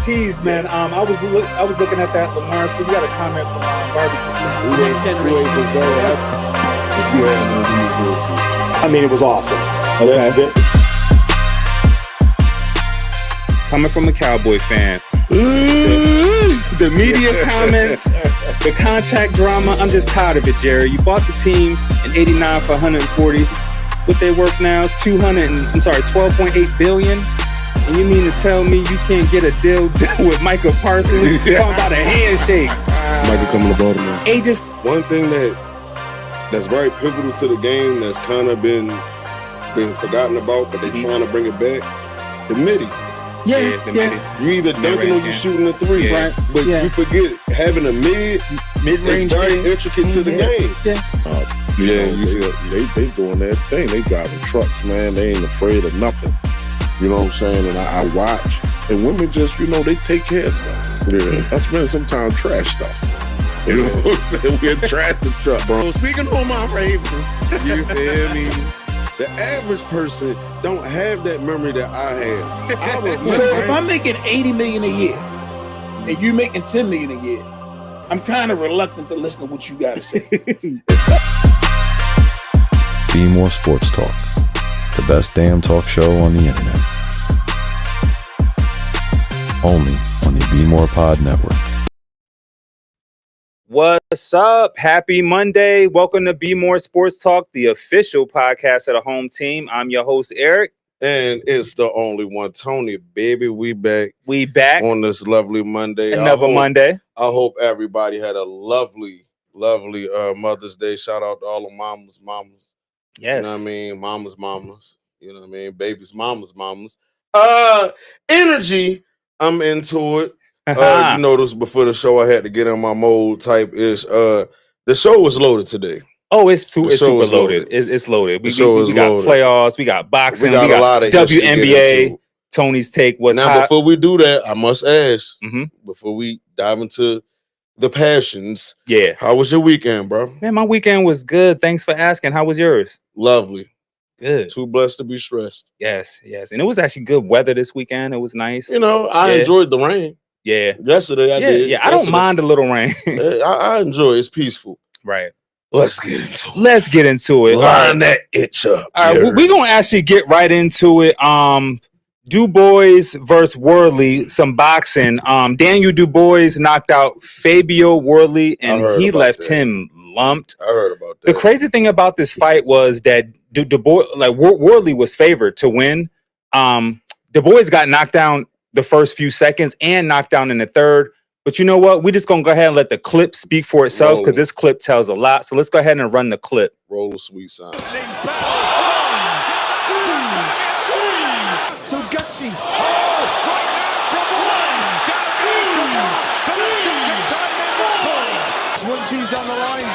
tease, man. I was looking at that Lamar. So we got a comment from Barbecue. I mean, it was awesome. Okay. Coming from a Cowboy fan. The media comments, the contract drama, I'm just tired of it, Jerry. You bought the team in 89 for 140. What they worth now? 12.8 billion. And you mean to tell me you can't get a deal with Micah Parsons? Talking about a handshake. Micah coming to Baltimore. Agents. One thing that's very pivotal to the game that's kind of been forgotten about, but they're trying to bring it back. The midi. Yeah. You either dunking or you shooting a three, right? But you forget having a mid-range is very intricate to the game. You see, they doing that thing. They driving trucks, man. They ain't afraid of nothing. You know what I'm saying? And I watch, and women just, they take care of stuff. Yeah, I spend sometimes trash stuff. You know what I'm saying? We're trash the truck, bro. Speaking on my Ravens, you feel me? The average person don't have that memory that I had. So if I'm making $80 million a year and you're making $10 million a year, I'm kind of reluctant to listen to what you got to say. Bmore Sports Talk, the best damn talk show on the internet. Only on the BmorePod network. What's up? Happy Monday. Welcome to Bmore Sports Talk, the official podcast of the home team. I'm your host, Eric. And it's the only one, Tony, baby. We back on this lovely Monday. Another Monday. I hope everybody had a lovely Mother's Day. Shout out to all the mamas. Yes. You know what I mean? Mamas. You know what I mean? Babies, mamas. Energy. I'm into it. You noticed before the show I had to get in my mode type ish. The show was loaded today. Oh, it's super loaded. It's loaded. We got loaded. Playoffs, we got boxing, we got a lot of WNBA. Tony's take was now. Before we do that, I must ask. Before we dive into the passions, how was your weekend, bro? Man, my weekend was good. Thanks for asking. How was yours? Lovely. Good. Too blessed to be stressed. Yes. And it was actually good weather this weekend. It was nice. I enjoyed the rain. Yeah. Yesterday I did. Yeah, I don't mind a little rain. I enjoy it. It's peaceful. Right. Let's get into it. Line that itch up. All right, we're going to actually get right into it. Du Bois versus Worley, some boxing. Daniel Du Bois knocked out Fabio Worley, and he left him lumped. I heard about that. The crazy thing about this fight was that Worley was favored to win. Du Bois got knocked down the first few seconds and knocked down in the third. But you know what? We're just going to go ahead and let the clip speak for itself because this clip tells a lot. So let's go ahead and run the clip. Roll sweet sound. 1, 2, 3. So gutsy. One, two's down the line.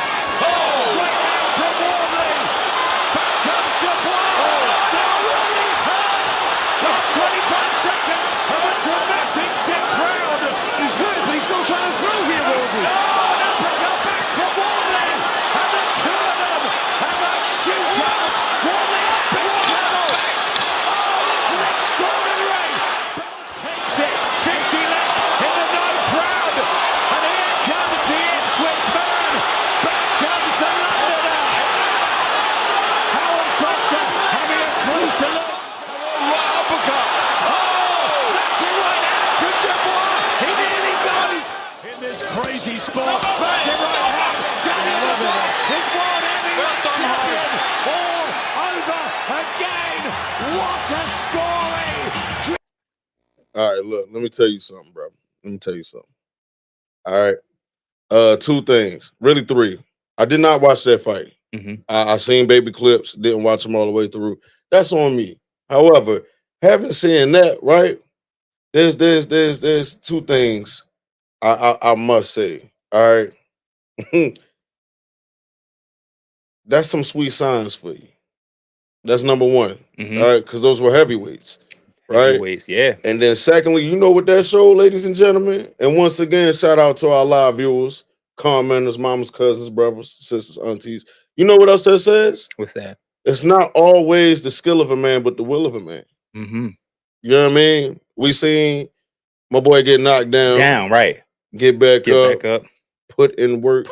Still trying to throw here, Worley. Back from Worley, and the two of them have a shootout. Worley up in trouble. Oh, it's an extraordinary. Both takes it. 50 left in the ninth round, and here comes the Ipswich man. Back comes the Londoner. Howard Foster having a closer look. Right uppercut. Oh, that's it right out from Dubois. He nearly goes. In this crazy sport, massive right hand, Daniel is world heavyweight champion, all over again. What a story! All right, look, let me tell you something, bro. All right, two things, really three. I did not watch that fight. I seen baby clips, didn't watch them all the way through. That's on me. However, having seen that, right? There's two things I must say. All right. That's some sweet signs for you. That's number one. All right, because those were heavyweights. Right? Heavyweights, yeah. And then secondly, you know what that show, ladies and gentlemen? And once again, shout out to our live viewers, commenters, mamas, cousins, brothers, sisters, aunties. You know what else that says? What's that? It's not always the skill of a man, but the will of a man. Mm-hmm. You know what I mean? We seen My boy get knocked down. right. Get back up. Put in work.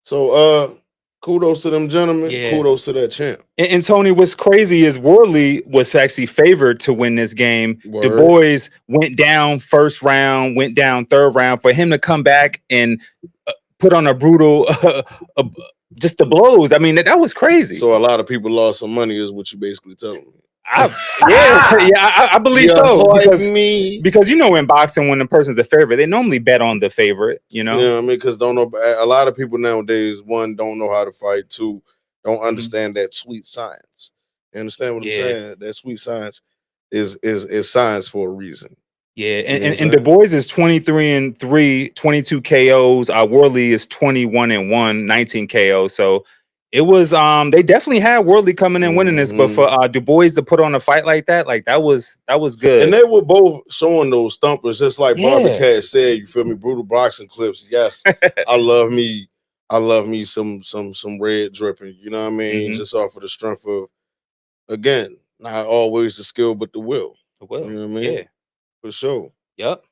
So kudos to them gentlemen. Yeah. Kudos to that champ. And Tony, what's crazy is Worley was actually favored to win this game. Word. The boys went down first round, went down third round. For him to come back and put on a brutal, just the blows. I mean, that was crazy. So a lot of people lost some money, is what you basically telling me. I believe so. Me. Because you know, in boxing, when the person's the favorite, they normally bet on the favorite. You know, Yeah, I mean, because don't know a lot of people nowadays. One, don't know how to fight. Two, don't understand that sweet science. You understand what I'm saying? That sweet science is science for a reason. Yeah, and the boys is 23-3, 22 KOs. Worley is 21-1, 19 KOs. So it was they definitely had Worley coming in winning this, but for Du Bois to put on a fight like that was good. And they were both showing those thumpers, just like Barbara Cat said. You feel me? Brutal boxing clips. Yes, I love me some red dripping. You know what I mean? Just off of the strength of, again, not always the skill, but the will. The will. You know what I mean? Yeah, for sure. Yep.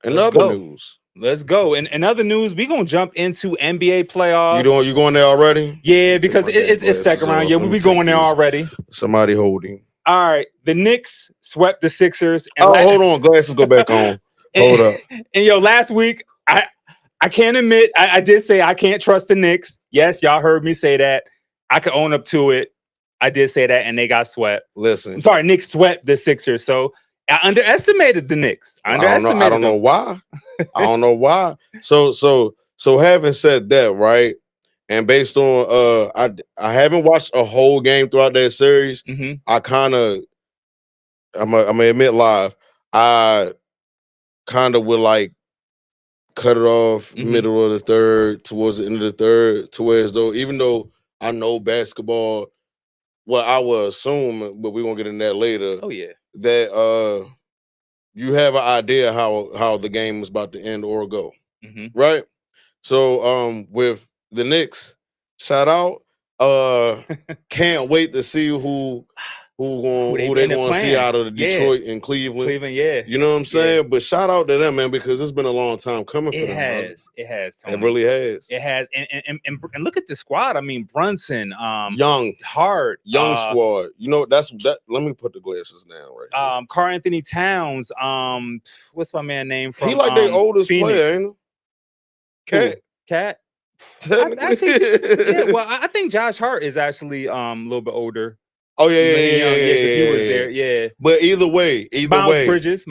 In other news. Let's go. In other news, we're gonna jump into NBA playoffs. You going there already? Yeah, because it's second round. Yeah, we going there already. Somebody holding. All right. The Knicks swept the Sixers. And hold on. Glasses go back on. Hold up. And last week, I can't admit, I did say I can't trust the Knicks. Yes, y'all heard me say that. I could own up to it. I did say that, and they got swept. Listen. I'm sorry, Knicks swept the Sixers. So I underestimated the Knicks. I don't know why. I don't know why. So having said that, right? And based on I haven't watched a whole game throughout that series. I kind of I'm gonna admit live. I kind of would like cut it off middle of the third, towards the end of the third, to where as though, even though I know basketball, well, I will assume, but we're gonna get in that later. Oh yeah. That you have an idea how the game is about to end or go. Right? So with the Knicks, shout out. Can't wait to see who they gonna see out of the Detroit and Cleveland. You know what I'm saying? But shout out to them, man, because it's been a long time coming for them. It has, Tony. It really has. It has. And look at the squad. I mean, Brunson, young, Hart, young squad. You know, that's that. Let me put the glasses down right here. Karl Anthony Towns, what's my man name from? He like their oldest Phoenix player, ain't he? Cat. I think Josh Hart is actually a little bit older. Oh yeah, because he was there. Yeah, but either way, Miles Bridges.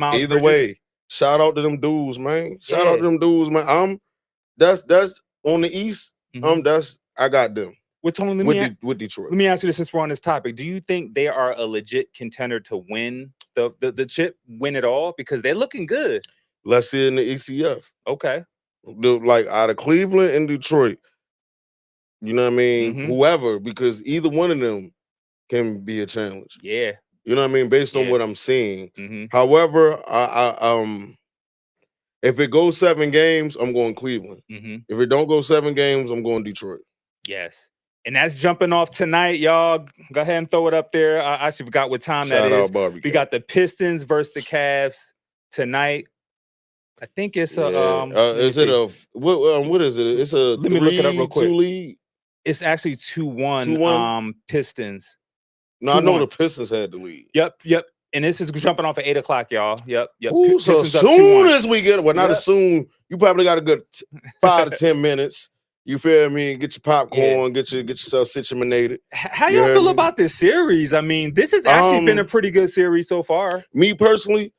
Shout out to them dudes, man. Shout out to them dudes, man. That's on the East. I got them. With Tony, with Detroit. Let me ask you this, since we're on this topic. Do you think they are a legit contender to win the chip, win it all? Because they're looking good. Let's see it in the ECF. Okay. Like out of Cleveland and Detroit, you know what I mean? Whoever, because either one of them can be a challenge. Yeah. You know what I mean? Based on what I'm seeing. However, if it goes 7 games, I'm going Cleveland. If it don't go 7 games, I'm going Detroit. Yes. And that's jumping off tonight, y'all. Go ahead and throw it up there. I actually forgot what time that is. We got the Pistons versus the Cavs tonight. I think it's a what is it? It's a let me look it up real quick. 2 lead. It's actually 2-1 Pistons. No, 2-1. I know the Pistons had the lead. Yep. And this is jumping off at 8 o'clock, y'all. Yep. Ooh, so as soon as we get not as soon, you probably got a good 5 to 10 minutes. You feel me? Get your popcorn, get yourself situated. How y'all feel about this series? I mean, this has actually been a pretty good series so far. Me personally,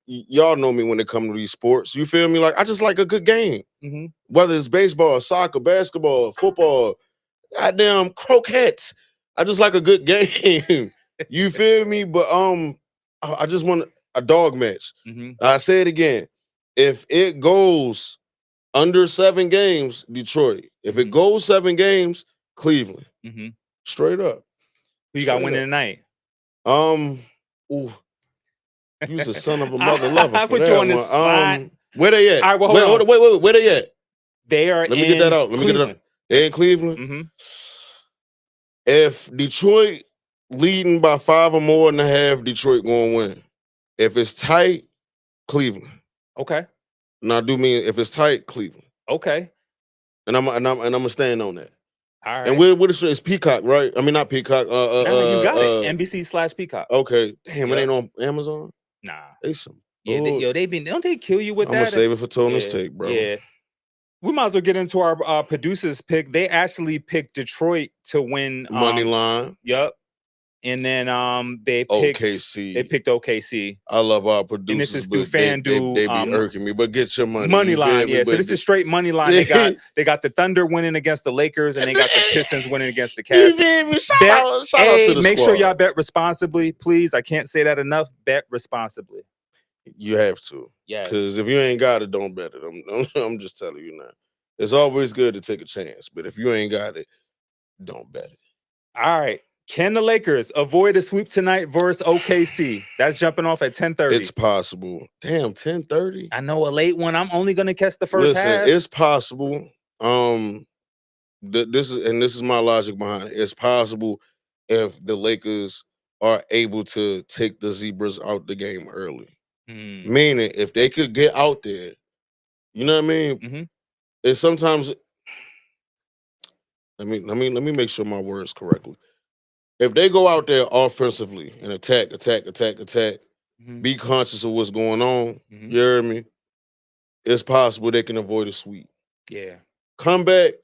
y'all know me when it comes to these sports. You feel me? Like, I just like a good game. Whether it's baseball, soccer, basketball, football, goddamn croquettes. I just like a good game. You feel me? But I just want a dog match. I say it again. If it goes under 7 games, Detroit. If it goes 7 games, Cleveland. Straight up. Who you got winning tonight? Ooh. You's a son of a mother lover. I put you on the spot. Where they at? All right, well, wait. Where they at? They are. Let me get that out. They're in Cleveland. If Detroit leading by 5 or more and a half, Detroit gonna win. If it's tight, Cleveland. Okay. Now, I do mean if it's tight, Cleveland. Okay. And I'm gonna stand on that. All right. And what is it's Peacock, right? I mean, not Peacock. Nah, you got it. NBC/Peacock. Okay. Damn, Yep. it ain't on Amazon. Nah. They some. Yeah, don't they kill you with I'm that? gonna save it for Tony's Yeah, take, bro. Yeah. We might as well get into our producers pick. They actually picked Detroit to win Money line. Yep. And then they picked OKC. They picked OKC. I love our producers. And this is through but they FanDuel. be irking me, but get your money. Money you line, feel me? yeah. So But this is straight money line. They got the Thunder winning against the Lakers, and they got the Pistons winning against the you Cavs. feel me? Shout out to the Make squad. sure y'all bet responsibly, please. I can't say that enough. Bet responsibly. You have to. Yes. Because if you ain't got it, don't bet it. I'm just telling you now. It's always good to take a chance, but if you ain't got it, don't bet it. All right. Can the Lakers avoid a sweep tonight versus OKC? That's jumping off at 10:30. It's possible. Damn, 10:30. I know a late one. I'm only gonna catch the first half. It's possible. This is my logic behind it. It's possible if the Lakers are able to take the Zebras out the game early. Meaning, if they could get out there, you know what I mean. Mm-hmm. And sometimes, let me make sure my words correctly. If they go out there offensively and attack, Mm-hmm. be conscious of what's going on. Mm-hmm. You hear me? It's possible they can avoid a sweep. Yeah. Come back.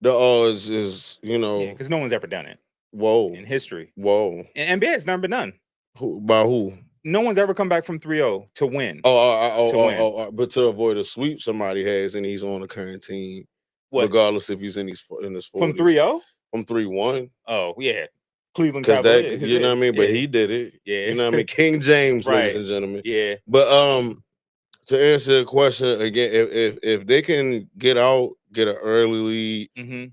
The odds is, because no one's ever done it. Whoa. In history. Whoa. In NBA, it's never been done. By who? No one's ever come back from 3-0 to win. But to avoid a sweep, somebody has, and he's on the current team, regardless if he's in his 40s. From 3-0? From 3-1. Oh, yeah. Cleveland Because Cavaliers. you know what I mean? But he did it. Yeah. You know what I mean? King James, Right. ladies and gentlemen. Yeah. But to answer the question again, if they can get an early lead, Mm-hmm.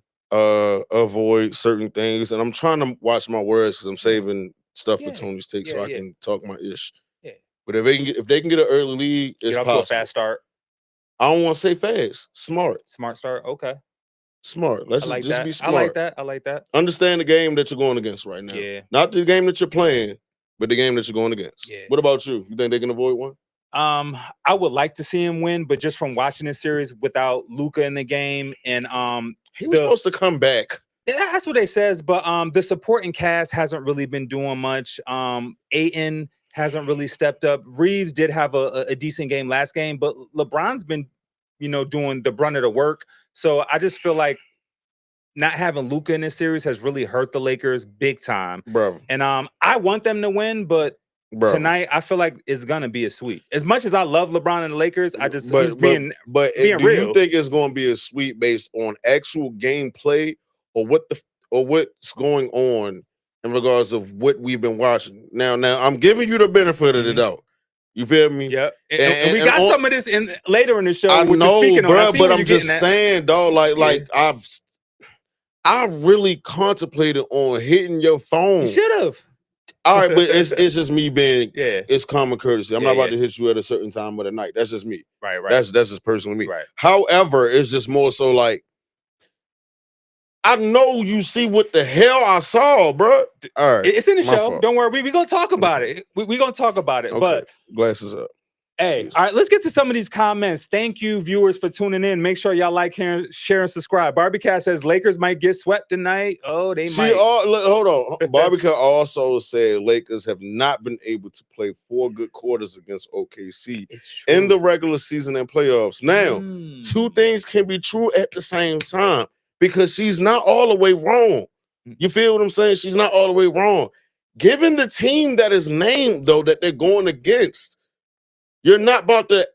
Avoid certain things, and I'm trying to watch my words because I'm saving stuff for Tony's take so I can talk my ish. Yeah. But if they can get an early lead, it's get off possible. to a fast start. I don't want to say fast. Smart start. Okay. Smart. Let's just be smart. I like that. Understand the game that you're going against right now. Yeah. Not the game that you're playing, but the game that you're going against. Yeah. What about you? You think they can avoid one? I would like to see him win, but just from watching this series without Luka in the game, and he was supposed to come back. That's what they says, but the supporting cast hasn't really been doing much. Ayton hasn't really stepped up. Reeves did have a decent game last game, but LeBron's been, doing the brunt of the work. So I just feel like not having Luka in this series has really hurt the Lakers big time. Bro. And I want them to win, but tonight I feel like it's gonna be a sweep. As much as I love LeBron and the Lakers, being do real. You think it's going to be a sweep based on actual gameplay or what's going on in regards of what we've been watching? Now I'm giving you the benefit of the doubt. You feel me? Yeah, and we got some of this later in the show. I know, bro, but I'm just saying, saying, dog. Like I really contemplated on hitting your phone. You should have. All right, but it's just me being it's common courtesy. I'm not about to hit you at a certain time of the night. That's just me. Right. That's just personally me. Right. However, it's just more so like I know you see what the hell I saw, bro. All right, it's in the show. Fault. Don't worry, we gonna talk about it. We gonna talk about it. Okay. But glasses up. Hey, all right, let's get to some of these comments. Thank you, viewers, for tuning in. Make sure y'all like, share, and subscribe. Barbiecat says Lakers might get swept tonight. Oh, they might. Hold on. Barbiecat also said Lakers have not been able to play 4 good quarters against OKC in the regular season and playoffs. Now, 2 things can be true at the same time because she's not all the way wrong. You feel what I'm saying? She's not all the way wrong. Given the team that is named, though, that they're going against, you're not about to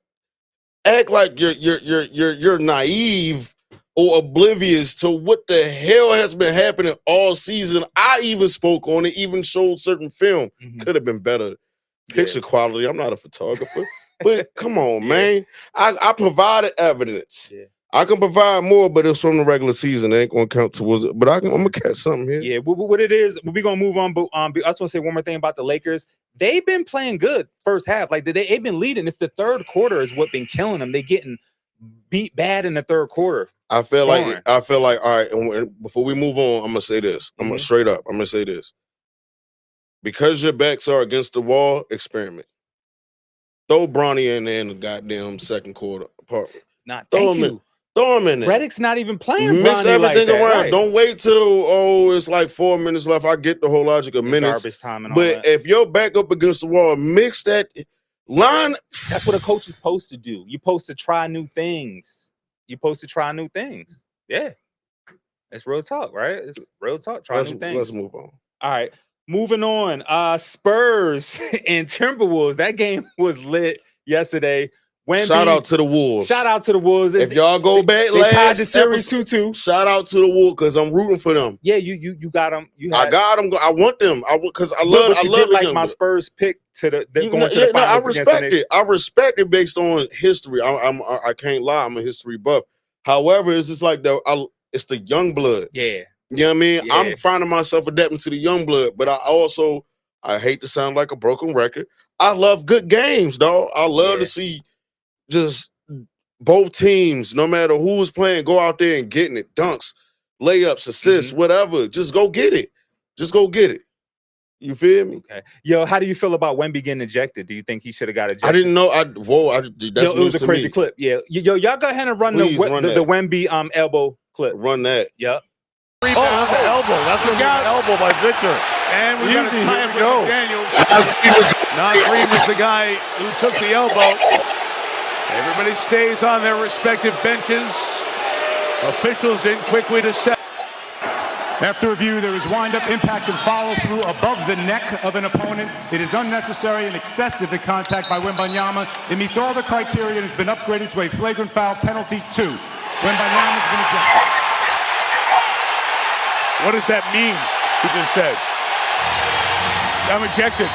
act like you're naive or oblivious to what the hell has been happening all season. I even spoke on it, even showed certain film. Could have been better picture quality. I'm not a photographer, but come on, man. I provided evidence. Yeah. I can provide more, but it's from the regular season. It ain't gonna count towards it. But I'm gonna catch something here. Yeah, what it is, we're gonna move on. But I just want to say one more thing about the Lakers. They've been playing good first half. Like they've been leading. It's the third quarter is what been killing them. They getting beat bad in the third quarter. I feel like all right. And before we move on, I'm gonna say this. I'm gonna straight up. I'm gonna say this. Because your backs are against the wall, experiment. Throw Bronny in there in the goddamn second quarter part. Not Throw thank him you. Throw him in there. Reddick's not even playing. Mix Bronny everything like that, around. right. Don't wait till it's like 4 minutes left. I get the whole logic of minutes. Garbage time and all But that. if you're back up against the wall, mix that line. That's what a coach is supposed to do. You're supposed to try new things. Yeah. It's real talk, right? It's real talk. Try new things. Let's move on. All right. Moving on. Spurs and Timberwolves. That game was lit yesterday. Shout out to the Wolves. Shout out to the Wolves. If y'all go back they last tied the series episode, 2-2. Shout out to the Wolves because I'm rooting for them. Yeah, you got them. I got them. I want them. Because I love. But you did like my Spurs pick to the going to the finals. I respect it. I respect it based on history. I can't lie. I'm a history buff. However, it's just like it's the young blood. Yeah. You know what I mean? Yeah. I'm finding myself adapting to the young blood, but I hate to sound like a broken record. I love good games, dog. I love to see just both teams, no matter who's playing, go out there and getting it. Dunks, layups, assists, whatever. Just go get it. You feel me? Okay. Yo, how do you feel about Wemby getting ejected? Do you think he should have got ejected? I didn't know. That's it was a crazy clip. Yeah. Yo, y'all go ahead and run the Wemby elbow clip. Run that. Yep. That's an elbow. That's an elbow by Victor. And we got a tie with McDaniels. Nas Reed was the guy who took the elbow. Everybody stays on their respective benches. Officials in quickly to set. After review, there is wind-up, impact, and follow-through above the neck of an opponent. It is unnecessary and excessive in contact by Wembanyama. It meets all the criteria and has been upgraded to a flagrant foul penalty 2. Wembanyama's been ejected. What does that mean? He just said, I'm ejected.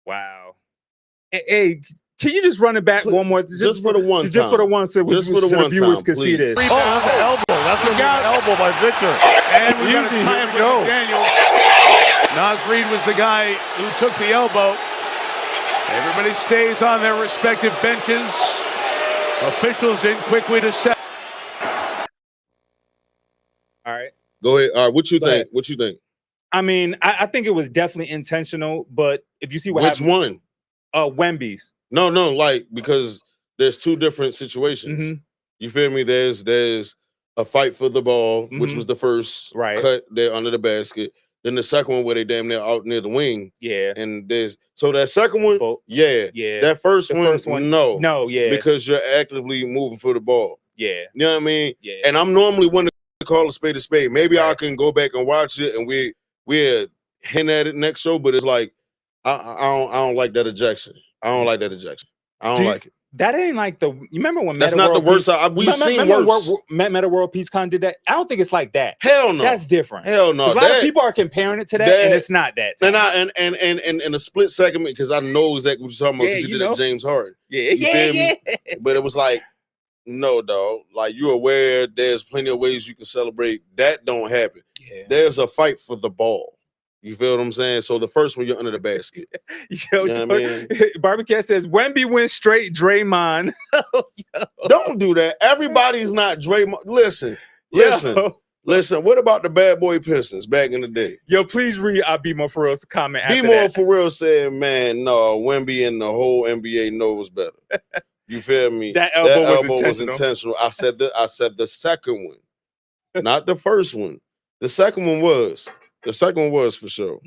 Wow. Hey, can you just run it back one more? Just for the one time. Just for the one, so the viewers can see this. That's an elbow. That's an elbow by Victor. And we got a tie with McDaniels. Nas Reed was the guy who took the elbow. Everybody stays on their respective benches. Officials in quickly to set. All right. Go ahead. All right. What you think? ahead. What you think? I mean, I think it was definitely intentional, but if you see what Which happened, one? Wemby's. No, like because there's two different situations. You feel me? There's a fight for the ball, which was the first cut there under the basket. Then the second one where they damn near out near the wing. Yeah. And so that second one, yeah. That first one, no, because you're actively moving for the ball. Yeah. You know what I mean? Yeah. And I'm normally one to call a spade a spade. Maybe I can go back and watch it and we're hint at it next show, but it's like I don't like that ejection. I don't like it. That ain't like you remember when that's Meta not World the worst. Peace, We've seen worse. Meta World Peace Con did that. I don't think it's like that. Hell no. That's different. Hell no. A lot of people are comparing it to that, and it's not that. And in a split second, because I know exactly what you're talking about because you did it James Harden. Yeah. But it was like, no, dog. Like you're aware there's plenty of ways you can celebrate. That don't happen. Yeah. There's a fight for the ball. You feel what I'm saying? So the first one, you're under the basket. Yo, you know what I mean? Barbecue says Wemby went straight Draymond. Don't do that. Everybody's not Draymond. Listen. What about the bad boy Pistons back in the day? Yo, please read Bmore for real's comment. Bmore for real said, "Man, no, Wemby and the whole NBA knows better." You feel me? That elbow was intentional. I said the second one, not the first one. The second one was. The second one was for sure.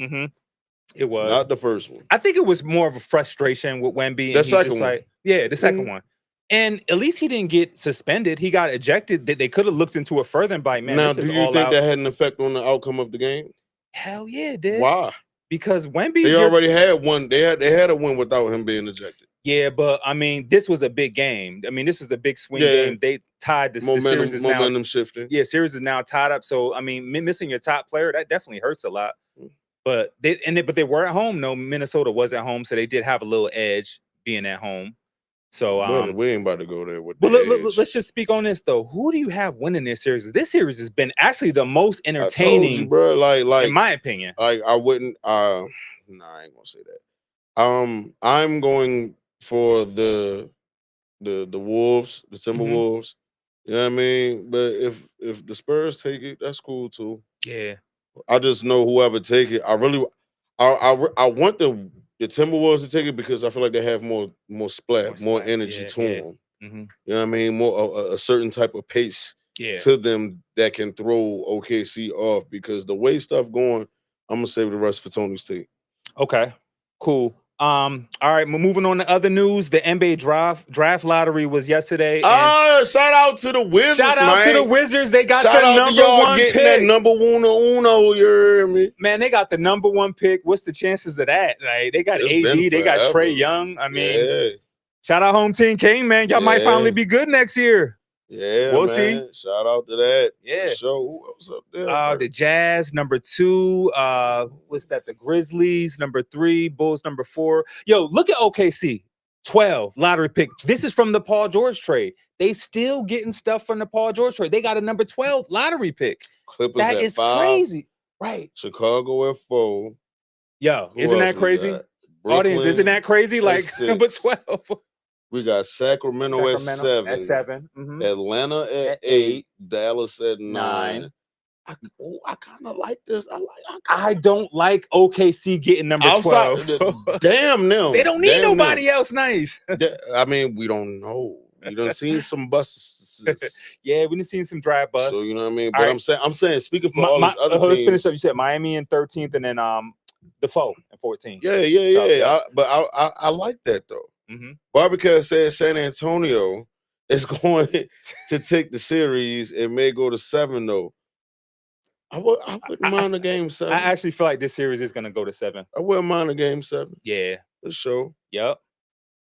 It was not the first one. I think it was more of a frustration with Wemby. The second one, the second one. And at least he didn't get suspended. He got ejected. They could have looked into it further and by man. Now, do you think that had an effect on the outcome of the game? Hell yeah, it did. Why? Because Wemby, they already had one. They had a win without him being ejected. Yeah, but I mean, this was a big game. I mean, this is a big swing game. They tied the series is momentum shifting. Yeah, series is now tied up. So I mean, missing your top player, that definitely hurts a lot. But they were at home. No, Minnesota was at home, so they did have a little edge being at home. So we ain't about to go there with. But let's just speak on this though. Who do you have winning this series? This series has been actually the most entertaining, I told you, bro. Like in my opinion. Like I wouldn't. I ain't gonna say that. I'm going for the Wolves, the Timberwolves. You know what I mean? But if the Spurs take it, that's cool too. Yeah. I just know whoever take it. I want the the Timberwolves to take it because I feel like they have more splat, more splat, energy yeah, to yeah. them. Mm-hmm. You know what I mean? More a certain type of pace Yeah. to them that can throw OKC off because the way stuff going, I'm gonna save the rest for Tony's take. Okay, cool. All right, we're moving on to other news. The NBA draft lottery was yesterday. And Shout out to the Wizards, shout out to the man. Wizards. They got Shout the out to number y'all one getting that pick. number uno, you hear me? Man, they got the number one pick. What's the chances of that? Like, they got It's been AD, they got forever. Trey Young. I mean, Yeah, shout out home team King, man. Y'all might finally be good next year. yeah, We'll man. see. Shout out to that. Yeah. For sure. Who else up there? The Jazz, number 2. What's that? The Grizzlies, number 3. Bulls, number 4. Yo, look at OKC. 12 lottery pick. This is from the Paul George trade. They still getting stuff from the Paul George trade. They got a number 12 lottery pick. Clippers That at is 5, crazy. Right. Chicago at 4. Yo, Who isn't else that we crazy? got? Audience, Brooklyn isn't that crazy? at Like 6. number 12. We got Sacramento at 7. At 7. Mhm. Atlanta at At 8. Dallas at 9. 9. I kind of like this. I don't like OKC getting number 12. Damn them. They don't need Damn nobody them. else nice. I mean, we don't know. You done seen some busts. Yeah, we done seen some dry busts. So you know what I mean. All But right. I'm saying, speaking for all these other let's teams. finish up. You said Miami in 13th, and then Defoe in 14th. Yeah. I like that though. Mm-hmm. Barbecue says San Antonio is going to take the series. It may go to 7 though. I wouldn't mind a game 7. I actually feel like this series is gonna go to 7. I wouldn't mind a game 7. Yeah, For sure. Yep.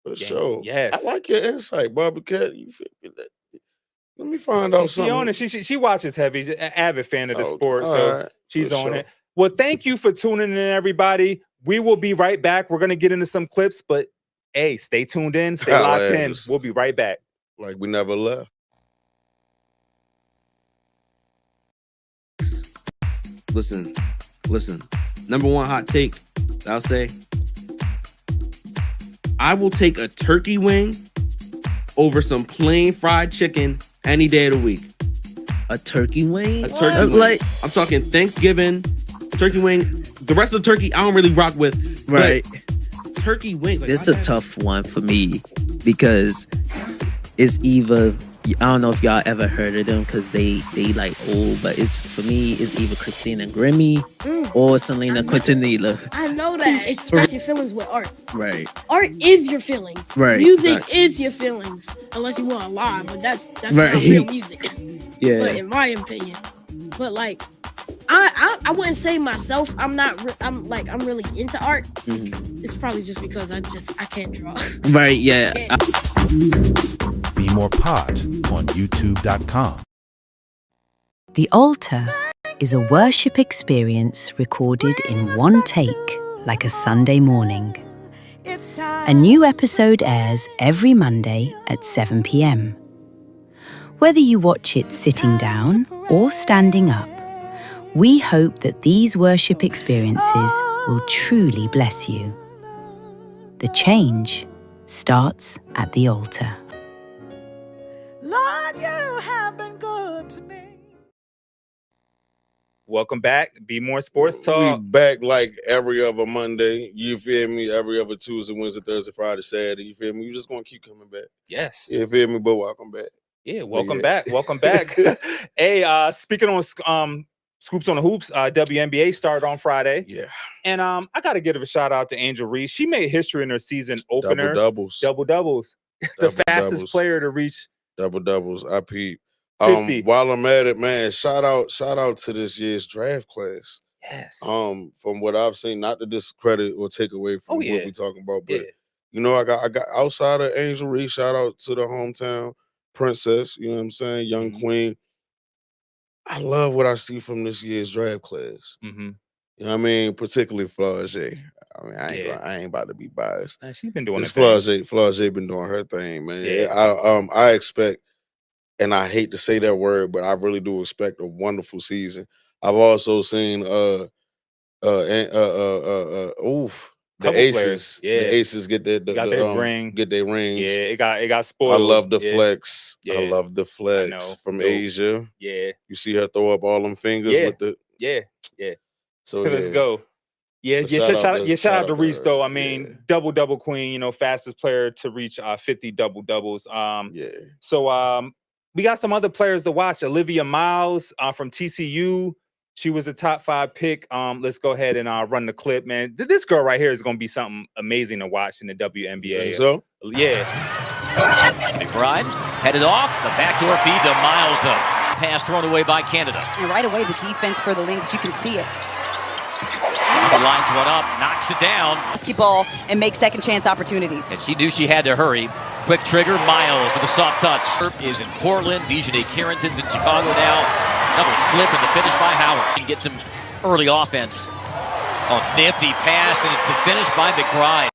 For sure. Yes. I like your insight, Barbecue. You feel me? Let me find out She something. on it. She watches heavy. She's an avid fan of the sport, all so right. she's For on sure. it. Well, thank you for tuning in, everybody. We will be right back. We're gonna get into some clips, but hey, stay tuned in, stay locked in. Hilarious. We'll be right back. Like we never left. Listen. Number one hot take, I'll say, I will take a turkey wing over some plain fried chicken any day of the week. A turkey wing? A turkey wing. Like, I'm talking Thanksgiving, turkey wing. The rest of the turkey, I don't really rock with. right. Turkey wings. Like, This is a tough one for me because it's either, I don't know if y'all ever heard of them because they like old, but it's either Christina Grimmie or Selena Quintanilla. I know that. Express your feelings with art. Right. Art is your feelings. Right. Music Right. is your feelings, unless you want to lie, but that's Right. not real music. Yeah. But in my opinion, but like, I wouldn't say myself. I'm really into art. It's probably just because I can't draw. Right. Yeah. BmorePod on YouTube.com. The altar is a worship experience recorded in one take, like a Sunday morning. A new episode airs every Monday at 7 p.m. Whether you watch it sitting down or standing up, we hope that these worship experiences will truly bless you. The change starts at the altar. Lord, you have been good to me. Welcome back. Bmore Sports Talk. We back like every other Monday. You feel me? Every other Tuesday, Wednesday, Thursday, Friday, Saturday. You feel me? You just gonna keep coming back. Yes. You feel me? But welcome back. Yeah, welcome back. Welcome back. Hey, speaking on Scoops on the Hoops, WNBA started on Friday. Yeah. And I gotta give a shout out to Angel Reese. She made history in her season opener. Double doubles. The fastest player to reach double doubles. I peep. 50. While I'm at it, man, shout out to this year's draft class. Yes. From what I've seen, not to discredit or take away from what we're talking about, but you know, I got outside of Angel Reese, shout out to the hometown princess, you know what I'm saying? Young queen. I love what I see from this year's draft class. Mm-hmm. You know what I mean? Particularly Flage. I mean, I ain't about to be biased. She's been doing it. Flage been doing her thing, man. Yeah. I expect, and I hate to say that word, but I really do expect a wonderful season. I've also seen the Aces. Yeah. The Aces get their ring. Get their rings. Yeah, it got spoiled. I love the flex. Yeah. I love the flex from Asia. Yeah. You see her throw up all them fingers with the Yeah. So let's go. Yeah, But shout out to Reese her. though. I mean, double queen, you know, fastest player to reach 50 doubles. So we got some other players to watch. Olivia Miles from TCU. She was a top 5 pick. Let's go ahead and run the clip, man. This girl right here is going to be something amazing to watch in the WNBA. You think so? Yeah. McBride headed off. The backdoor feed to Miles, though. Pass thrown away by Canada. And right away, the defense for the Lynx, you can see it. The lines one up, knocks it down. Basketball and make second chance opportunities. And she knew she had to hurry. Quick trigger, Miles with a soft touch. Is in Portland. Dejanay Carrington's in Chicago now. Another slip and the finish by Howard. He gets some early offense. Oh, nifty pass, and it's the finish by McBride.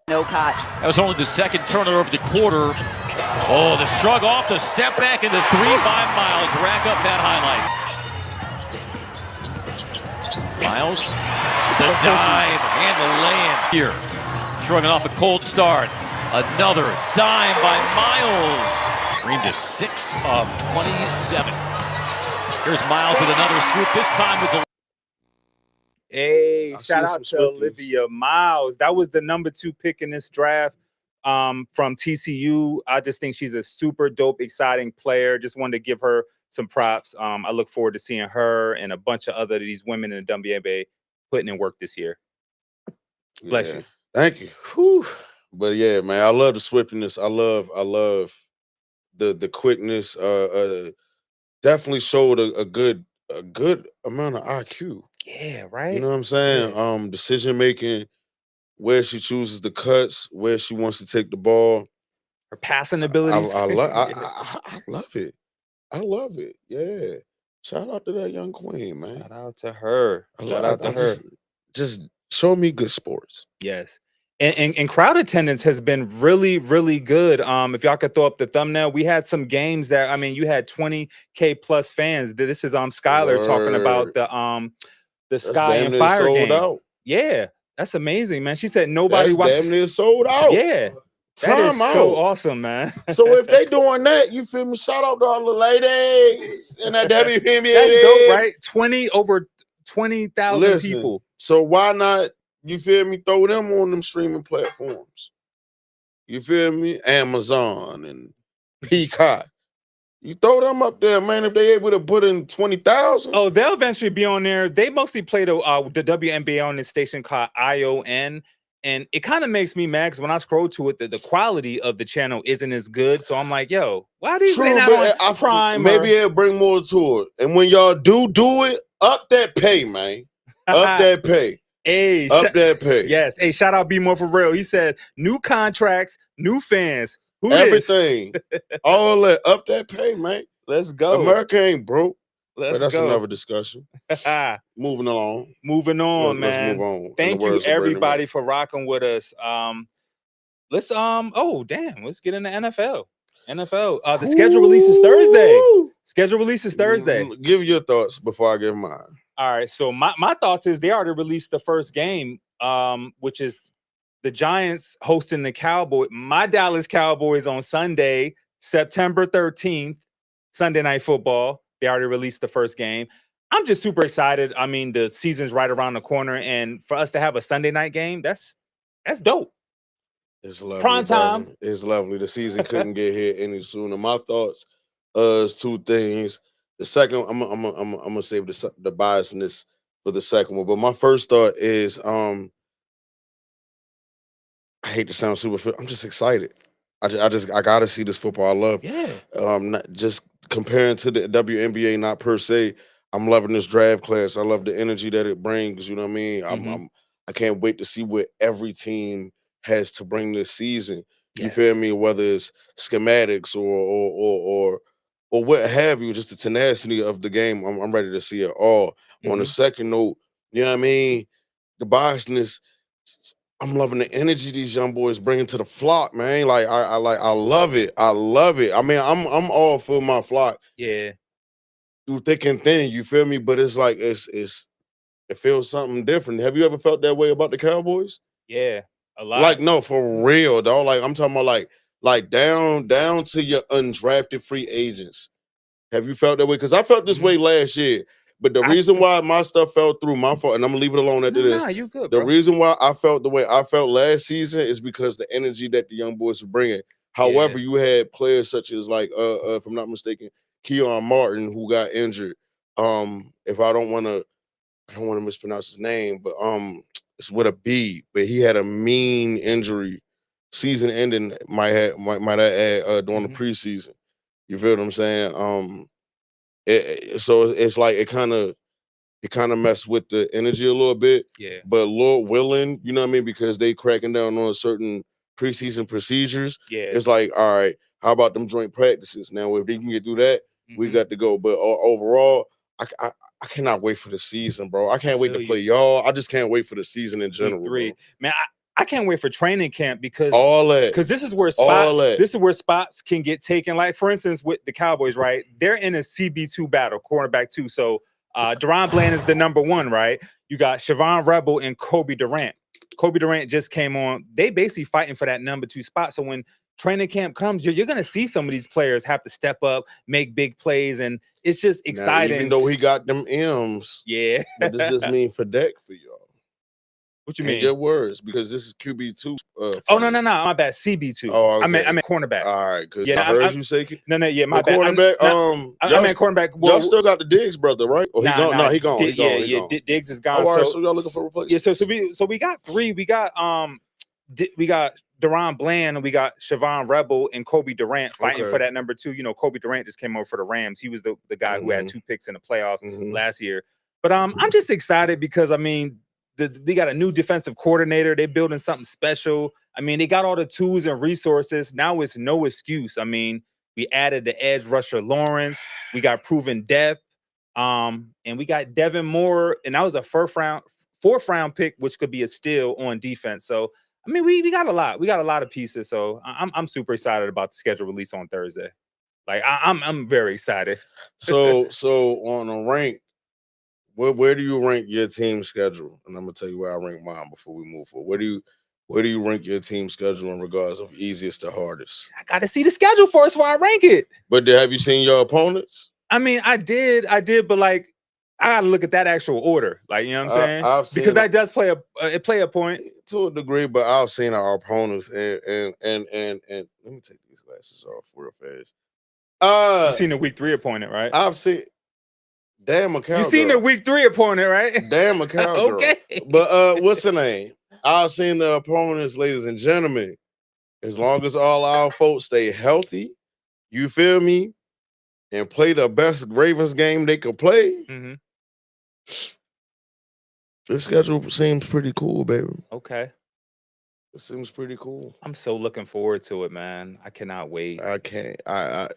No caught. That was only the second turnover of the quarter. Oh, the shrug off, the step back, and the 3 by Miles. Rack up that highlight. Miles, the dive and the lay-in here. Shrugging off a cold start. Another dime by Miles. Green to 6 of 27. Here's Miles with another scoop, this time with the... Hey, shout out to Olivia Miles. That was the number 2 pick in this draft from TCU. I just think she's a super dope, exciting player. Just wanted to give her some props. I look forward to seeing her and a bunch of other these women in the WNBA putting in work this year. Bless you. Thank you. Whew. But yeah, man, I love the swiftness. I love the quickness. Definitely showed a good amount of IQ. Yeah, right. You know what I'm saying? Yeah. Decision making, where she chooses the cuts, where she wants to take the ball. Her passing abilities. I love it. I love it. Yeah. Shout out to that young queen, man. Shout out to her. Shout out to her. Just show me good sports. Yes. And crowd attendance has been really, really good. If y'all could throw up the thumbnail, we had some games that, I mean, you had 20K plus fans. This is Skylar talking about the Sky and Fire game. Out. Yeah, that's amazing, man. She said nobody watches. Damn near sold out. Yeah, that is so awesome, man. So if they doing that, you feel me? Shout out to all the ladies in that WNBA. That's dope, right? Over 20,000 people. So why not? You feel me? Throw them on them streaming platforms. You feel me? Amazon and Peacock. You throw them up there, man. If they able to put in 20,000. Oh, they'll eventually be on there. They mostly play the WNBA on this station called ION. And it kind of makes me mad because when I scroll to it, the quality of the channel isn't as good. So I'm like, yo, why are these not on Prime? Maybe it'll bring more to it. And when y'all do it, up that pay, man. Up that pay. Hey, up that pay. Yes. Hey, shout out Bmore for real. He said new contracts, new fans. Who everything. All that. Up that pay, man. Let's go. America ain't broke. Let's that's go. Another discussion. Moving along. Moving on, man. Let's move on. Thank you everybody for rocking with us. Let's oh damn, let's get into NFL. The schedule releases Thursday. Schedule releases Thursday. Give your thoughts before I give mine. All right. So my thoughts is they already released the first game, which is the Giants hosting the Cowboys. My Dallas Cowboys on Sunday, September 13th, Sunday Night Football. They already released the first game. I'm just super excited. I mean, the season's right around the corner, and for us to have a Sunday night game, that's dope. It's lovely. Prime time. Brother. It's lovely. The season couldn't get here any sooner. My thoughts is 2 things. The second, I'm gonna save the biasness for the second one. But my first thought is, I hate to sound super. I'm just excited. I gotta see this football. I love. Yeah. Not just comparing to the WNBA, not per se. I'm loving this draft class. I love the energy that it brings. You know what I mean? I can't wait to see what every team has to bring this season. Yes. You feel me? Whether it's schematics or what have you, just the tenacity of the game. I'm ready to see it all. On the second note, you know what I mean? The biasness. I'm loving the energy these young boys bringing to the flock, man. Like I love it. I love it. I mean, I'm all for my flock. Yeah. Through thick and thin, you feel me? But it's like it feels something different. Have you ever felt that way about the Cowboys? Yeah, a lot. Like no, for real, dog. Like I'm talking about like down to your undrafted free agents. Have you felt that way? Because I felt this way last year. But the reason why my stuff fell through, my fault, and I'm gonna leave it alone after this. Nah, you good, The bro. reason why I felt the way I felt last season is because the energy that the young boys were bringing. However, you had players such as like, if I'm not mistaken, Keon Martin, who got injured. If I don't want to mispronounce his name, but it's with a B. But he had a mean injury, season ending. Might add during the preseason. You feel what I'm saying? So it's like it kind of messed with the energy a little bit. Yeah. But Lord willing, you know what I mean? Because they cracking down on certain preseason procedures. Yeah. It's like, all right, how about them joint practices? Now, if they can get through that, we got to go. But overall, I cannot wait for the season, bro. I can't wait to play y'all. I just can't wait for the season in general. Week 3. Bro. Man, I can't wait for training camp because this is where spots can get taken. Like, for instance, with the Cowboys, right? They're in a CB2 battle, cornerback 2. So Deron Bland is the number 1, right? You got Siobhan Rebel and Kobe Durant. Kobe Durant just came on. They basically fighting for that number 2 spot. So when training camp comes, you're going to see some of these players have to step up, make big plays, and it's just exciting. Now, even though he got them M's, what does this mean for Dak for y'all? What you In mean? your words, because this is QB2. No, my bad. CB2. Oh, okay. I meant cornerback. All right, because I heard you say my bad. Cornerback. I meant cornerback. Y'all still got the Diggs brother, right? Or he gone? No, he gone. He gone. Diggs is gone. Oh, all right, so y'all looking for replacement? Yeah, so we got 3. We got Deron Bland and we got Siobhan Rebel and Kobe Durant fighting for that number 2. You know, Kobe Durant just came over for the Rams. He was the guy who had 2 picks in the playoffs last year. But I'm just excited because I mean, they got a new defensive coordinator. They're building something special. I mean, they got all the tools and resources. Now it's no excuse. I mean, we added the edge rusher Lawrence. We got proven depth. And we got Devin Moore, and that was a fourth round pick, which could be a steal on defense. So I mean, we got a lot. We got a lot of pieces. So I'm super excited about the schedule release on Thursday. Like I'm very excited. So on a rank, where do you rank your team schedule? And I'm gonna tell you where I rank mine before we move forward. Where do you rank your team schedule in regards of easiest to hardest? I got to see the schedule first before I rank it. But have you seen your opponents? I mean, I did, but like I gotta look at that actual order. Like, you know what I'm saying? Because that does play a point to a degree. But I've seen our opponents, and let me take these glasses off real fast. You've seen the week 3 opponent, right? I've seen. Damn a cowgirl. You seen the week 3 opponent, right? Damn a cowgirl. Okay. But what's the name? I've seen the opponents, ladies and gentlemen. As long as all our folks stay healthy, you feel me, and play the best Ravens game they could play. The schedule seems pretty cool, baby. Okay. It seems pretty cool. I'm so looking forward to it, man. I cannot wait. I can't. I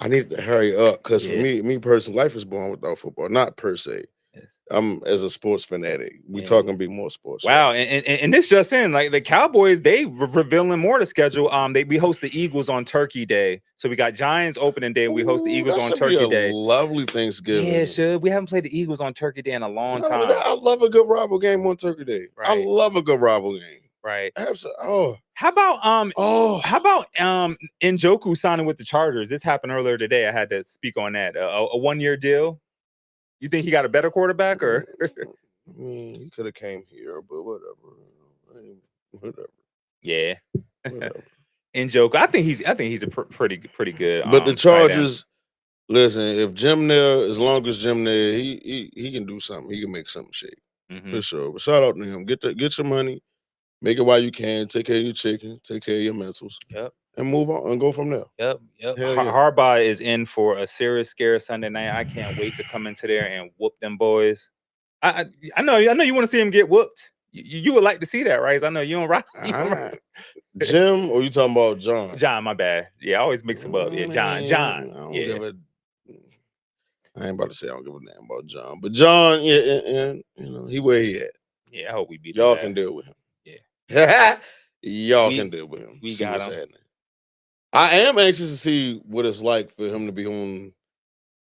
need to hurry up because for me personally, life is born without football. Not per se. Yes. I'm as a sports fanatic. We talking Bmore Sports. Wow, and this just in, like the Cowboys, they revealing more to schedule. We host the Eagles on Turkey Day, so we got Giants opening day. We host the Eagles on Turkey Day. Lovely Thanksgiving. Yeah, sure. We haven't played the Eagles on Turkey Day in a long time. I love a good rival game on Turkey Day. Right. I love a good rival game. Right. Absolutely. How about Njoku signing with the Chargers? This happened earlier today. I had to speak on that. A 1-year deal. You think he got a better quarterback, or? I mean, he could have came here, but whatever. Yeah. Njoku. I think he's a pretty good. But the Chargers, listen, if Jim there, as long as Jim there, he can do something. He can make something shake for sure. But shout out to him. Get your money. Make it while you can. Take care of your chicken. Take care of your mentals. Yep. And move on and go from there. Yep. Harbaugh is in for a serious scare Sunday night. I can't wait to come into there and whoop them boys. I know you want to see him get whooped. You would like to see that, right? I know you don't rock. Jim, or you talking about John? John, my bad. Yeah, I always mix them up. Yeah, John. I ain't about to say I don't give a damn about John, but John, and you know he where he at. Yeah, I hope we beat y'all can deal with him. Yeah, y'all can deal with him. We got him. Happening. I am anxious to see what it's like for him to be on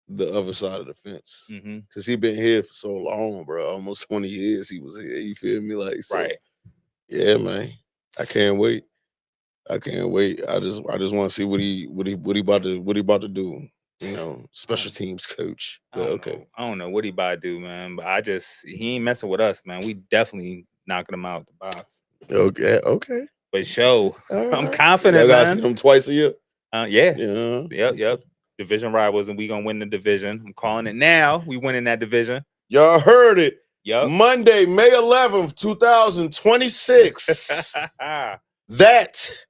the other side of the fence because he been here for so long, bro. Almost 20 years he was here. You feel me? Like, so, right? Yeah, man. I can't wait. I just want to see what he about to do. special teams coach. I don't know what he about to do, man. But he ain't messing with us, man. We definitely knocking him out the box. Okay. For sure. Right. I'm confident, Y'all man. see him twice a year? Yeah. Yep. Division rivals, and we gonna win the division. I'm calling it now. We winning that division. Y'all heard it. Yep. Monday, May 11th, 2026. That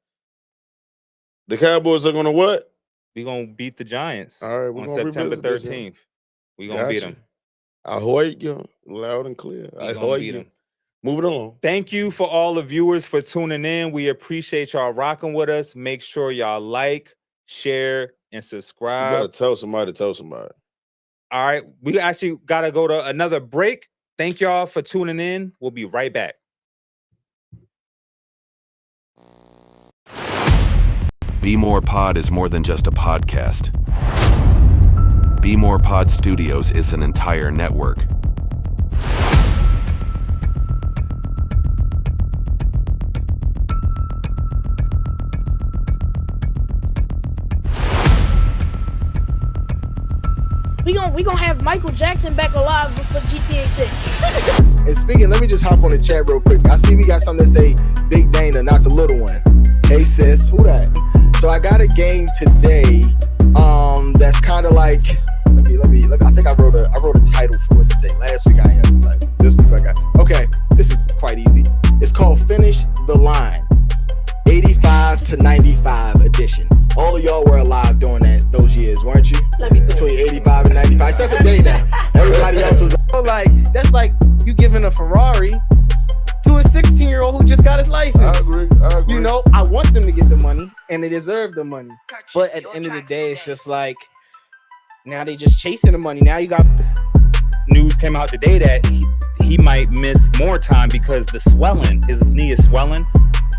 the Cowboys are gonna what? We gonna beat the Giants. All right, we're on gonna September revisit this, 13th. We gonna beat them. I heard you loud and clear. I gonna heard beat you. 'em. Moving on. Thank you for all the viewers for tuning in. We appreciate y'all rocking with us. Make sure y'all like, share, and You subscribe. better tell somebody. All right, we actually gotta go to another break. Thank y'all for tuning in. We'll be right back. BmorePod is more than just a podcast. BmorePod Studios is an entire network. We gonna have Michael Jackson back alive for GTA 6. And speaking, let me just hop on the chat real quick. I see we got something that say Big Dana, not the little one. Hey sis, who that? So I got a game today. That's kind of like let me. I think I wrote a title for it today. Last week I had a title. This is what I got. Okay, this is quite easy. It's called Finish the Line, 85 to 95 edition. All of y'all were alive during those years, weren't you? Between 85 and 95. Except for Dana. Everybody else was like, that's like you giving a Ferrari to a 16-year-old who just got his license. I agree. You know, I want them to get the money, and they deserve the money. But at the end of the day, it's just like, now they just chasing the money. Now you got this. News came out today that he might miss more time because his knee is swelling.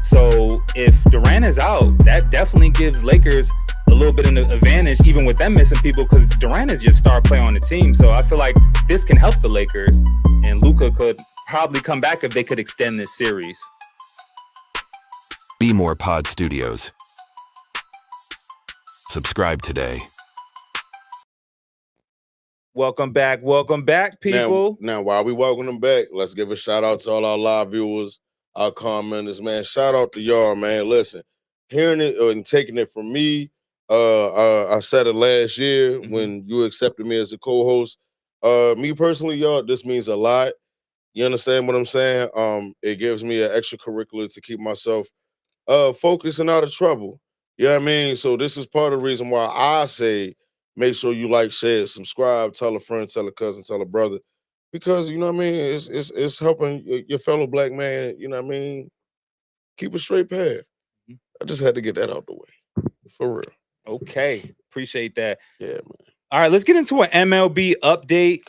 So if Durant is out, that definitely gives Lakers a little bit of an advantage, even with them missing people, because Durant is your star player on the team. So I feel like this can help the Lakers, and Luka could probably come back if they could extend this series. BmorePod Studios. Subscribe today. Welcome back, people. Now, while we welcome them back, let's give a shout out to all our live viewers, our commenters, man. Shout out to y'all, man. Listen, hearing it and taking it from me, I said it last year when you accepted me as a co-host. Me personally, y'all, this means a lot. You understand what I'm saying? It gives me an extracurricular to keep myself focused and out of trouble. You know what I mean? So this is part of the reason why I say make sure you like, share, subscribe, tell a friend, tell a cousin, tell a brother. Because you know what I mean, it's helping your fellow black man, you know what I mean, keep a straight path. I just had to get that out the way. For real. Okay. Appreciate that. Yeah, man. All right, let's get into an MLB update.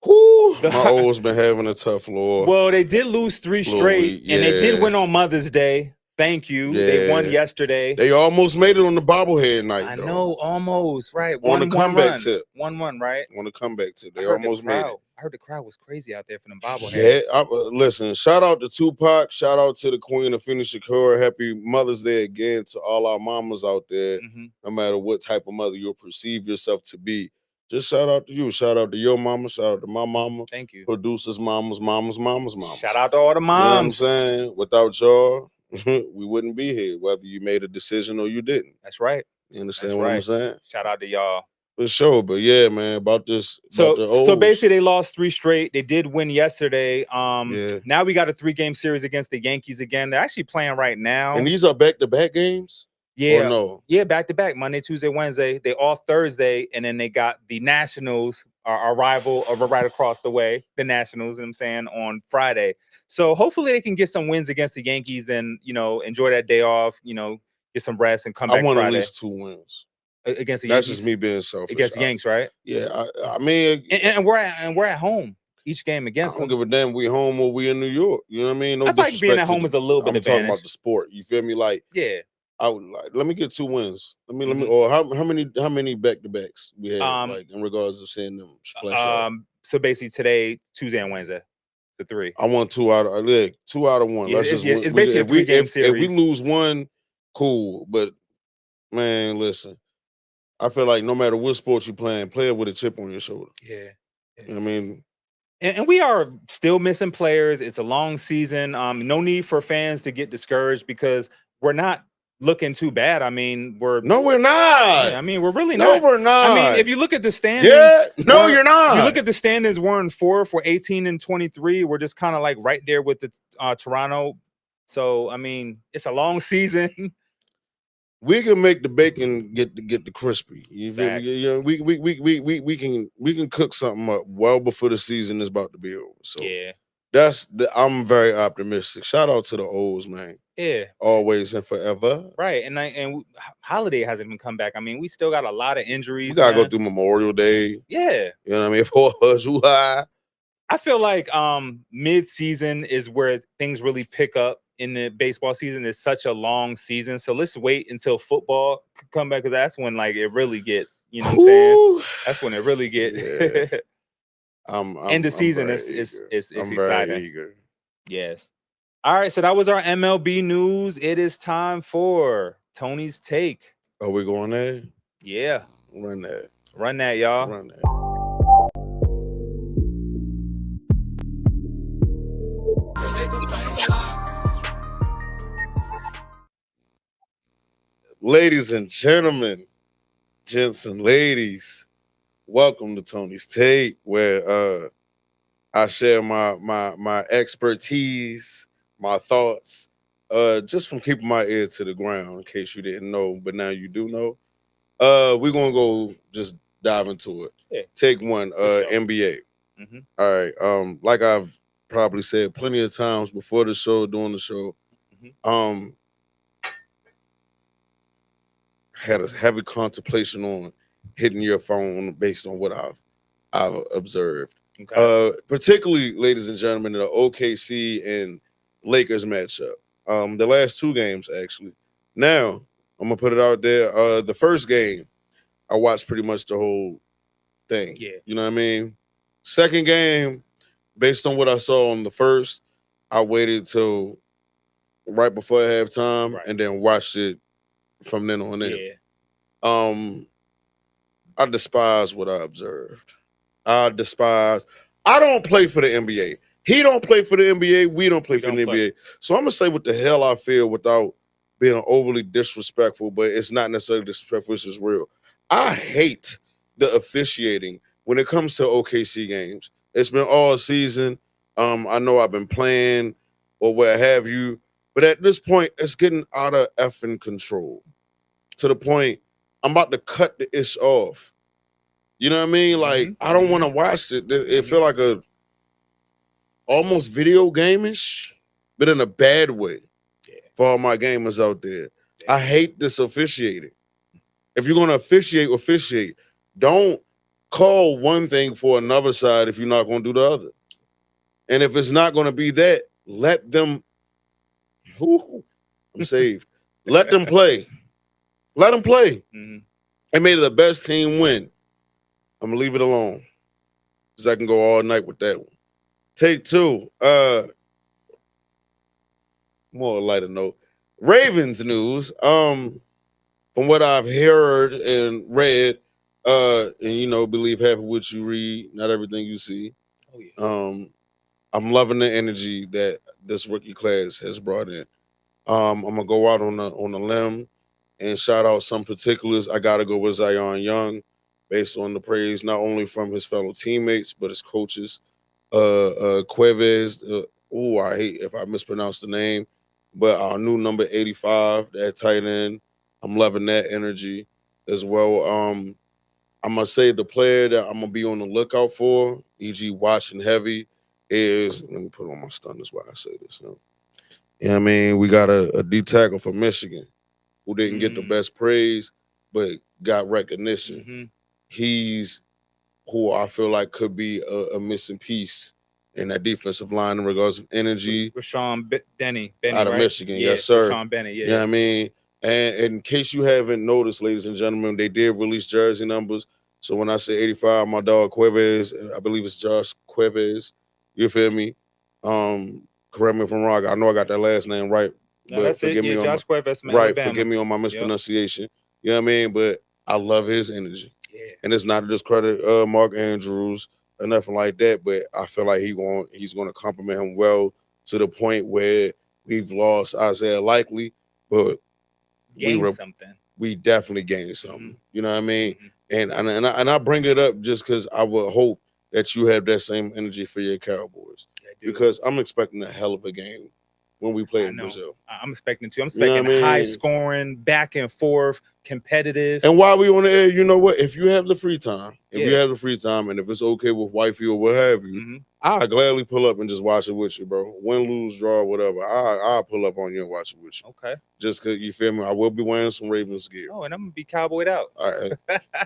My O's been having a tough Lord. Well, they did lose 3 straight, and they did win on Mother's Day. Thank you. Yeah. They won yesterday. They almost made it on the bobblehead night. I know, almost, right. On the comeback tip. 1-1, right? On the comeback tip. They almost made it. I heard the crowd was crazy out there for them bobbleheads. Yeah, listen, shout out to Tupac. Shout out to the Queen of Phoenix Shakur. Happy Mother's Day again to all our mamas out there. No matter what type of mother you'll perceive yourself to be. Just shout out to you. Shout out to your mama. Shout out to my mama. Thank you. Producers, mamas. Shout out to all the moms. You know what I'm saying? Without y'all, we wouldn't be here, whether you made a decision or you didn't. That's right. You understand what I'm saying? Shout out to y'all. For sure, but yeah, man, about this. So basically, they lost 3 straight. They did win yesterday. Now we got a 3-game series against the Yankees again. They're actually playing right now. And these are back-to-back games? Yeah. Or no? Yeah, back-to-back, Monday, Tuesday, Wednesday. They off Thursday, and then they got the Nationals, our rival right across the way, the Nationals, you know what I'm saying, on Friday. So hopefully they can get some wins against the Yankees and, you know, enjoy that day off, you know, get some rest and come back Friday. I want at least 2 wins. Against the Yankees? Yankees? That's just me being selfish. Against the Yanks, right? Yeah, I mean... And we're at home each game against them. I them. don't give a damn we home or we in New York. You know what I mean? No I feel like being at home is a little bit advantage. I'm talking about the sport. You feel me? Like... Yeah. I would like, let me get 2 wins. Let me or how many back-to-backs we had, like in regards of seeing them flash out? So basically today, Tuesday and Wednesday, the 3. I want 2 out of 1. Yeah, Let's just it's basically a 3-game series. If we lose 1, cool. But man, listen, I feel like no matter what sport you playing, play it with a chip on your shoulder. Yeah. You know what I mean? And we are still missing players. It's a long season. No need for fans to get discouraged because we're not looking too bad. I mean, we're not. Yeah, I mean, we're really No, not. we're not. I mean, if you look at the standings, you're not. If you look at the standings, we're in 4th. We're 18 and 23. We're just kind of like right there with the Toronto. So I mean, it's a long season. We can make the bacon get the crispy. You feel me? Facts. You know, we can cook something up well before the season is about to be over. So Yeah. I'm very optimistic. Shout out to the O's, man. Yeah. Always and forever. Right. And Holiday hasn't even come back. I mean, we still got a lot of injuries. We gotta man. go through Memorial Day. Yeah. You know what I mean? For high. I feel like mid-season is where things really pick up in the baseball season. It's such a long season. So let's wait until football come back, because that's when like it really gets, you know what I'm saying? That's when it really gets end of season is I'm exciting. very eager. Yes. All right, so that was our MLB news. It is time for Tony's take. Are we going there? Yeah. Run that. Run that, y'all. Run that. Ladies and gentlemen, gents and ladies, welcome to Tony's Take, where I share my expertise, my thoughts, just from keeping my ear to the ground, in case you didn't know, but now you do know. We're gonna go just dive into it. Yeah. Take one, NBA. Mhm. All right. Like I've probably said plenty of times before the show, during the show, had a heavy contemplation on hitting your phone based on what I've observed. Okay. Particularly, ladies and gentlemen, the OKC and Lakers matchup. The last 2 games, actually. Now, I'm gonna put it out there. The first game, I watched pretty much the whole thing. Yeah. You know what I mean? Second game, based on what I saw on the first, I waited till right before halftime and then watched it from then on in. Yeah. I despise what I observed. I don't play for the NBA. He don't play for the NBA. We don't play for the NBA. So I'm gonna say what the hell I feel without being overly disrespectful, but it's not necessarily disrespectful, it's just real. I hate the officiating when it comes to OKC games. It's been all season. I know I've been playing or what have you, but at this point, it's getting out of effing control. To the point, I'm about to cut the ish off. You know what I mean? Like, I don't want to watch it. It feel like a almost video game-ish, but in a bad way for all my gamers out there. I hate this officiating. If you're going to officiate. Don't call one thing for another side if you're not going to do the other. And if it's not going to be that, let them, I'm saved. Let them play. Let them play. Mhm. And may the best team win. I'm gonna leave it alone, because I can go all night with that one. Take 2. More lighter note. Ravens news. From what I've heard and read, and believe half of what you read, not everything you see. Oh yeah. I'm loving the energy that this rookie class has brought in. I'm gonna go out on a limb and shout out some particulars. I gotta go with Zion Young, based on the praise not only from his fellow teammates but his coaches. Cuevas. I hate if I mispronounce the name, but our new number 85, that tight end. I'm loving that energy as well. I'm gonna say the player that I'm gonna be on the lookout for, e.g. watching heavy, is, let me put on my stun, that's why I say this. You know what I mean? We got a D tackle from Michigan who didn't get the best praise, but got recognition. Mm-hmm. He's who I feel like could be a missing piece in that defensive line in regards of energy. Rashawn Benny, out of right? Michigan, yes, sir. Rashawn Benny, yeah. You know what I mean? And in case you haven't noticed, ladies and gentlemen, they did release jersey numbers. So when I say 85, my dog Cuevas, I believe it's Josh Cuevas. You feel me? Correct me if I'm wrong. I know I got that last name right. No, that's it. Yeah, Josh Cuevas from right, Alabama. forgive me on my mispronunciation. You know what I mean? But I love his energy. Yeah. And it's not to discredit Mark Andrews or nothing like that, but I feel like he's going to compliment him well to the point where we've lost Isaiah Likely, but Something. We definitely gained something. Mm-hmm. You know what I mean? And I bring it up just because I would hope that you have that same energy for your Cowboys. Because I'm expecting a hell of a game when we play in Brazil. I'm expecting to. I'm You know expecting what I high mean? scoring, back and forth, competitive. And while we on the air, you know what? If you have the free time, and if it's okay with wifey or what have you, I'll gladly pull up and just watch it with you, bro. Win, lose, draw, whatever. I'll pull up on you and watch it with you. Okay. Just because, you feel me? I will be wearing some Ravens gear. Oh, and I'm going to be cowboyed out. All right.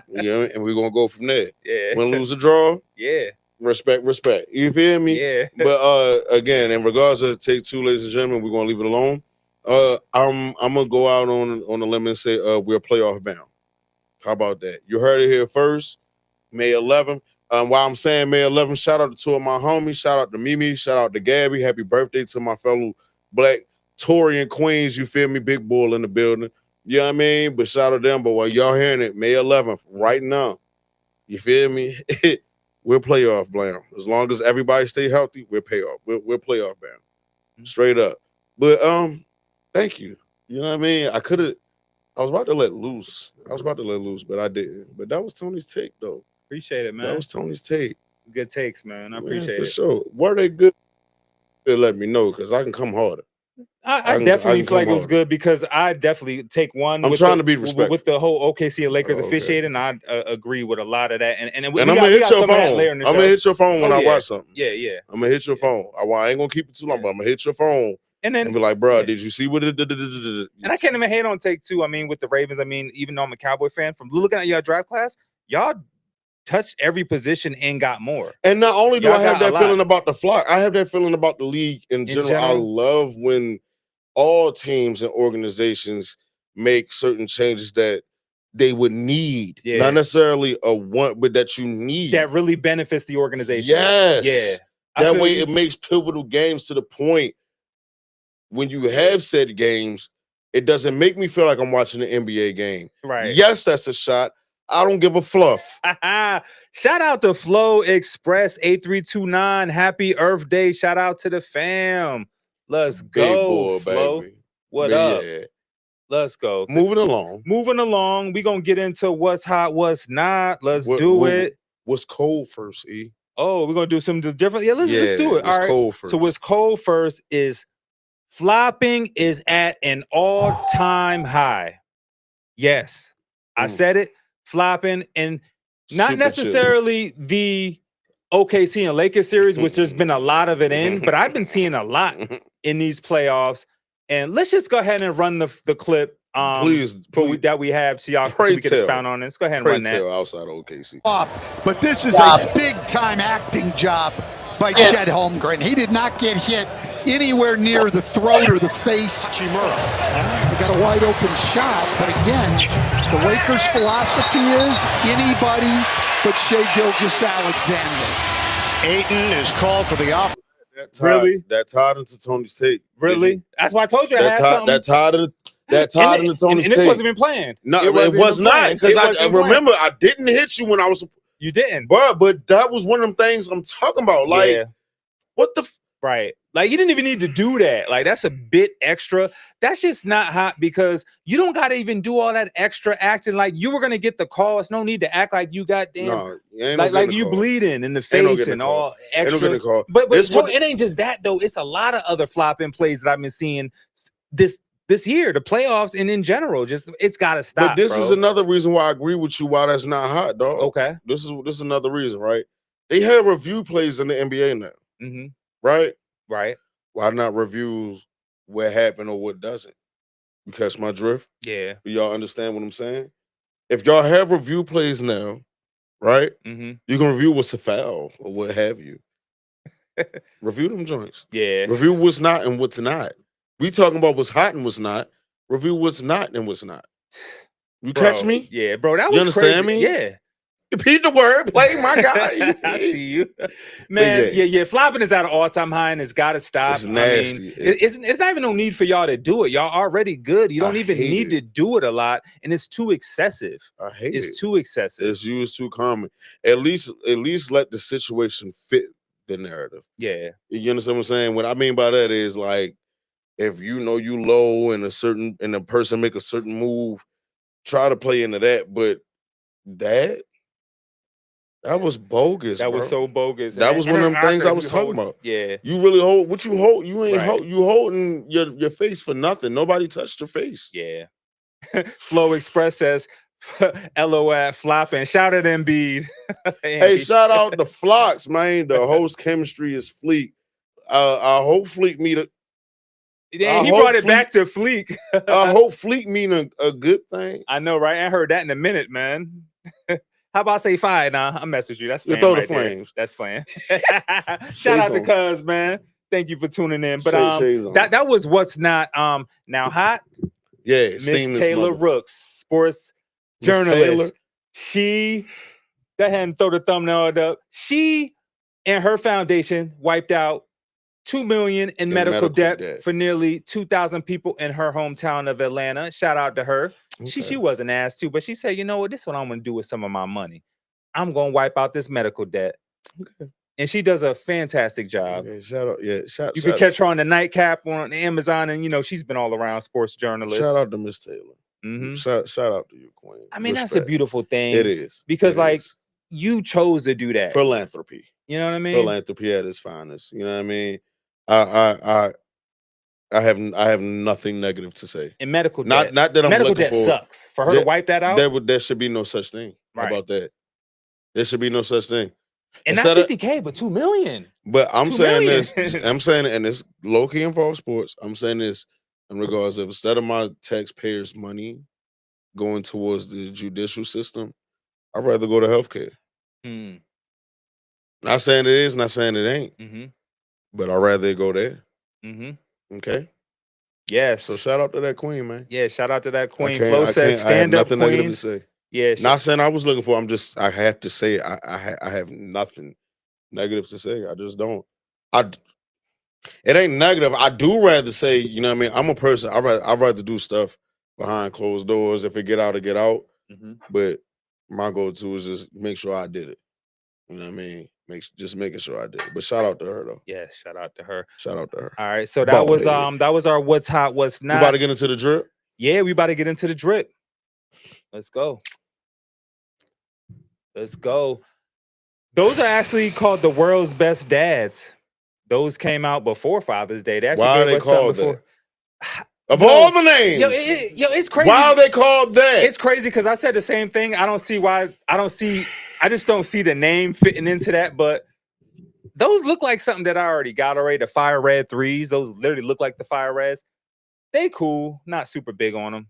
Yeah, and we're going to go from there. Yeah. Win, lose, or draw. Yeah. Respect. You feel me? Yeah. But again, in regards to take two, ladies and gentlemen, we're gonna leave it alone. I'm gonna go out on a limb and say we're playoff bound. How about that? You heard it here first. May 11th. While I'm saying May 11th, shout out to two of my homies. Shout out to Mimi. Shout out to Gabby. Happy birthday to my fellow Black Torian Queens. You feel me? Big bull in the building. You know what I mean? But shout out to them. But while y'all hearing it, May 11th, right now. You feel me? We're playoff bound. As long as everybody stay healthy, we're playoff bound. Straight up. But thank you. You know what I mean? I was about to let loose. But I didn't. But that was Tony's take, though. Appreciate it, man. That was Tony's take. Good takes, man. I appreciate for it. sure. Were they good? Let me know, because I can come harder. I definitely feel like it was good because I definitely take one. I'm trying to be respectful with the whole OKC and Lakers officiating. I agree with a lot of that, and I'm gonna hit your phone. I'm gonna hit your phone when I watch something. Yeah. I'm gonna hit your phone. I ain't gonna keep it too long, but I'm gonna hit your phone and then be like, bro, did you see what it did? And I can't even hate on take two. I mean, with the Ravens, I mean, even though I'm a Cowboy fan, from looking at your draft class, y'all touched every position and got more. And not only do I have that feeling about the flock, I have that feeling about the league in general. I love when all teams and organizations make certain changes that they would need. Not necessarily a want, but that you need. That really benefits the organization. Yes. Yeah. That way it makes pivotal games to the point when you have said games, it doesn't make me feel like I'm watching an NBA game. Right. Yes, that's a shot. I don't give a fluff. Shout out to Flow Express 8329. Happy Earth Day. Shout out to the fam. Let's go, Flo. Baby. What up? Let's go. Moving along. We're going to get into what's hot, what's not. Let's do it. What's cold first, E? Oh, we're going to do something different? Yeah, let's do it. All right. Cold first. So what's cold first is flopping is at an all-time high. Yes. I said it. Flopping, and not Super necessarily the OKC and Lakers series, which there's been a lot of it in, but I've been seeing a lot in these playoffs. And let's just go ahead and run the clip please. that we have so y'all so we can expound on it. Let's go ahead and run that. Outside of OKC. But this is a big-time acting job by Chet Holmgren. He did not get hit anywhere near the throat or the face. He got a wide open shot, but again, the Lakers' philosophy is anybody but Shai Gilgeous-Alexander. Ayton is called for the off. That tied into Tony's take. Really? That's why I told you I had something. That tied into Tony's take. And this wasn't even planned. No, it was not. Because I remember I didn't hit you when I was. You didn't. But that was one of them things I'm talking about. Like, what the? Right. Like, you didn't even need to do that. Like, that's a bit extra. That's just not hot because you don't got to even do all that extra acting. Like, you were going to get the call. It's no need to act like you got damn. No, like you bleeding in the face and all extra. But it ain't just that, though. It's a lot of other flopping plays that I've been seeing this year, the playoffs, and in general. Just it's got to stop. But this is another reason why I agree with you why that's not hot, dog. Okay. This is another reason, right? They have review plays in the NBA now. Mm-hmm. Right? Right. Why not reviews what happened or what doesn't? You catch my drift? Yeah. Do y'all understand what I'm saying? If y'all have review plays now, right? Mm-hmm. You can review what's a foul or what have you. Review them joints. Yeah. Review what's not and what's not. We talking about what's hot and what's not. Review what's not and what's not. You catch me? Yeah, bro. That was you understand crazy. me? Yeah. Repeat the word, play, my guy. I see you, man. Yeah. Flopping is at an all-time high, and it's got to stop. It's nasty. I mean, it's not even no need for y'all to do it. Y'all already good. You don't even need to do it a lot, and it's too excessive. I hate it. It's too excessive. It's used too common. At least let the situation fit the narrative. Yeah. You understand what I'm saying? What I mean by that is like, if you know you low and a person make a certain move, try to play into that. But that was bogus. That bro. was so bogus. That was one of them things I was talking about. Yeah. You really hold what you hold. You ain't you holding your face for nothing. Nobody touched your face. Yeah. Flow Express says, LOL flopping. Shout out Embiid. Hey, shout out the Flocks, man. The host chemistry is Fleek. I hope Fleek meet a. Yeah, he brought it back to Fleek. I hope Fleek mean a good thing. I know, right? I heard that in a minute, man. How about I say five? Nah, I message you. That's You flan throw the right there. flames. That's flan. Shout out to Cuz, man. Thank you for tuning in. But Shades on. that was what's not now hot. Yeah, Miss Taylor Rooks, sports journalist. She go ahead and throw the thumbnail up. She and her foundation wiped out $2 million in medical debt for nearly 2,000 people in her hometown of Atlanta. Shout out to her. Okay. She wasn't asked to, but she said, you know what? This is what I'm going to do with some of my money. I'm going to wipe out this medical debt. Okay. And she does a fantastic job. Okay, shout out. Yeah, you can catch her on the Nightcap on Amazon, and she's been all around sports journalist. Shout out to Miss Taylor. Mm-hmm. Shout out to you, Queen. I mean, Respect. that's a beautiful thing. It is. Because you chose to do that. Philanthropy. You know what I mean? Philanthropy at its finest. You know what I mean? I have nothing negative to say. In medical debt. Not that I'm medical looking debt for. sucks. For her to wipe that out. There should be no such thing. How about that? There should be no such thing. And not 50K, but $2 million. But I'm $2 saying million. this. I'm saying it, and it's low-key involves sports. I'm saying this in regards of instead of my taxpayers' money going towards the judicial system, I'd rather go to healthcare. Not saying it is, not saying it ain't. But I'd rather it go there. Okay. Yes. So shout out to that queen, man. Yeah, shout out to that queen. I Flo says stand up nothing negative to queens. say. Yeah. Not saying I was looking for. I have to say I have nothing negative to say. I just don't. It ain't negative. I do rather say, you know what I mean? I'm a person. I'd rather do stuff behind closed doors. If it get out, it get out. But my go-to is just make sure I did it. You know what I mean? Just making sure I did it. But shout out to her though. Yeah, shout out to her. Shout out to her. All right. So that was our what's hot, what's not. We about to get into the drip? Yeah, we about to get into the drip. Let's go. Let's go. Those are actually called the world's best dads. Those came out before Father's Day. They Why are they called that? Of all the names, yo, it's crazy. Why are they called that? It's crazy because I said the same thing. I just don't see the name fitting into that. But those look like something that I already got already. The Fire Red 3s. Those literally look like the Fire Reds. They cool. Not super big on them.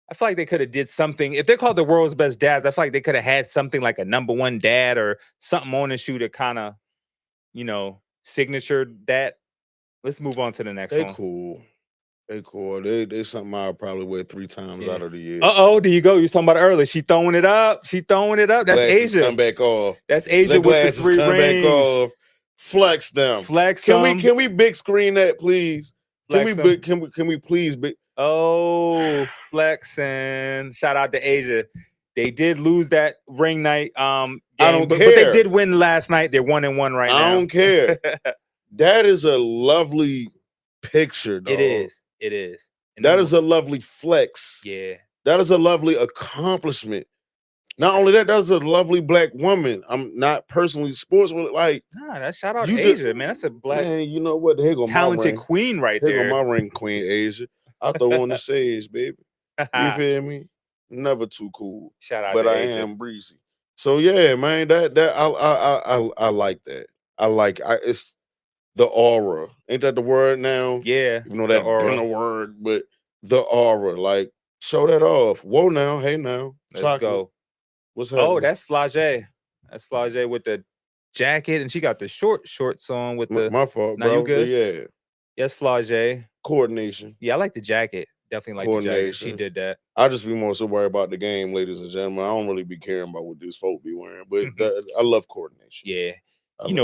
I feel like they could have did something. If they're called the world's best dads, I feel like they could have had something like a #1 dad or something on the shoe to kind of, signature that. Let's move on to the next one. Cool. They cool. They something I'll probably wear 3 times out of the year. There you go. You was talking about it earlier. She throwing it up. That's glasses Asia. Come back off. That's Asia with the 3 come rings. Back off. Flex them. Can we big screen that, please? Can we please big? Oh, flexing. Shout out to Asia. They did lose that ring night game, I don't care. But they did win last night. They're 1-1 right now. I don't care. That is a lovely picture, dog. It is. That is a lovely flex. Yeah. That is a lovely accomplishment. Not only that, that's a lovely black woman. I'm not personally sports with that's shout out to Asia, man. That's a black you know what? Here go talented my ring. queen right Here there. go my ring, Queen Asia. I throw on the sage, baby. You feel me? Never too cool. Shout out but to I Asia. am breezy. So yeah, man, that I like that. It's the aura. Ain't that the word now? Yeah. Even though that been a word, but the aura, like show that off. Whoa now, hey now. Let's go. What's happening? Oh, that's Flage. That's Flage with the jacket, and she got the shorts on with the. My fault, Now bro. you good? Yeah. Yes, Flage. Coordination. Yeah, I like the jacket. Definitely like the Jaggers. She did that. I just be more so worried about the game, ladies and gentlemen. I don't really be caring about what these folk be wearing, but I love coordination. Yeah.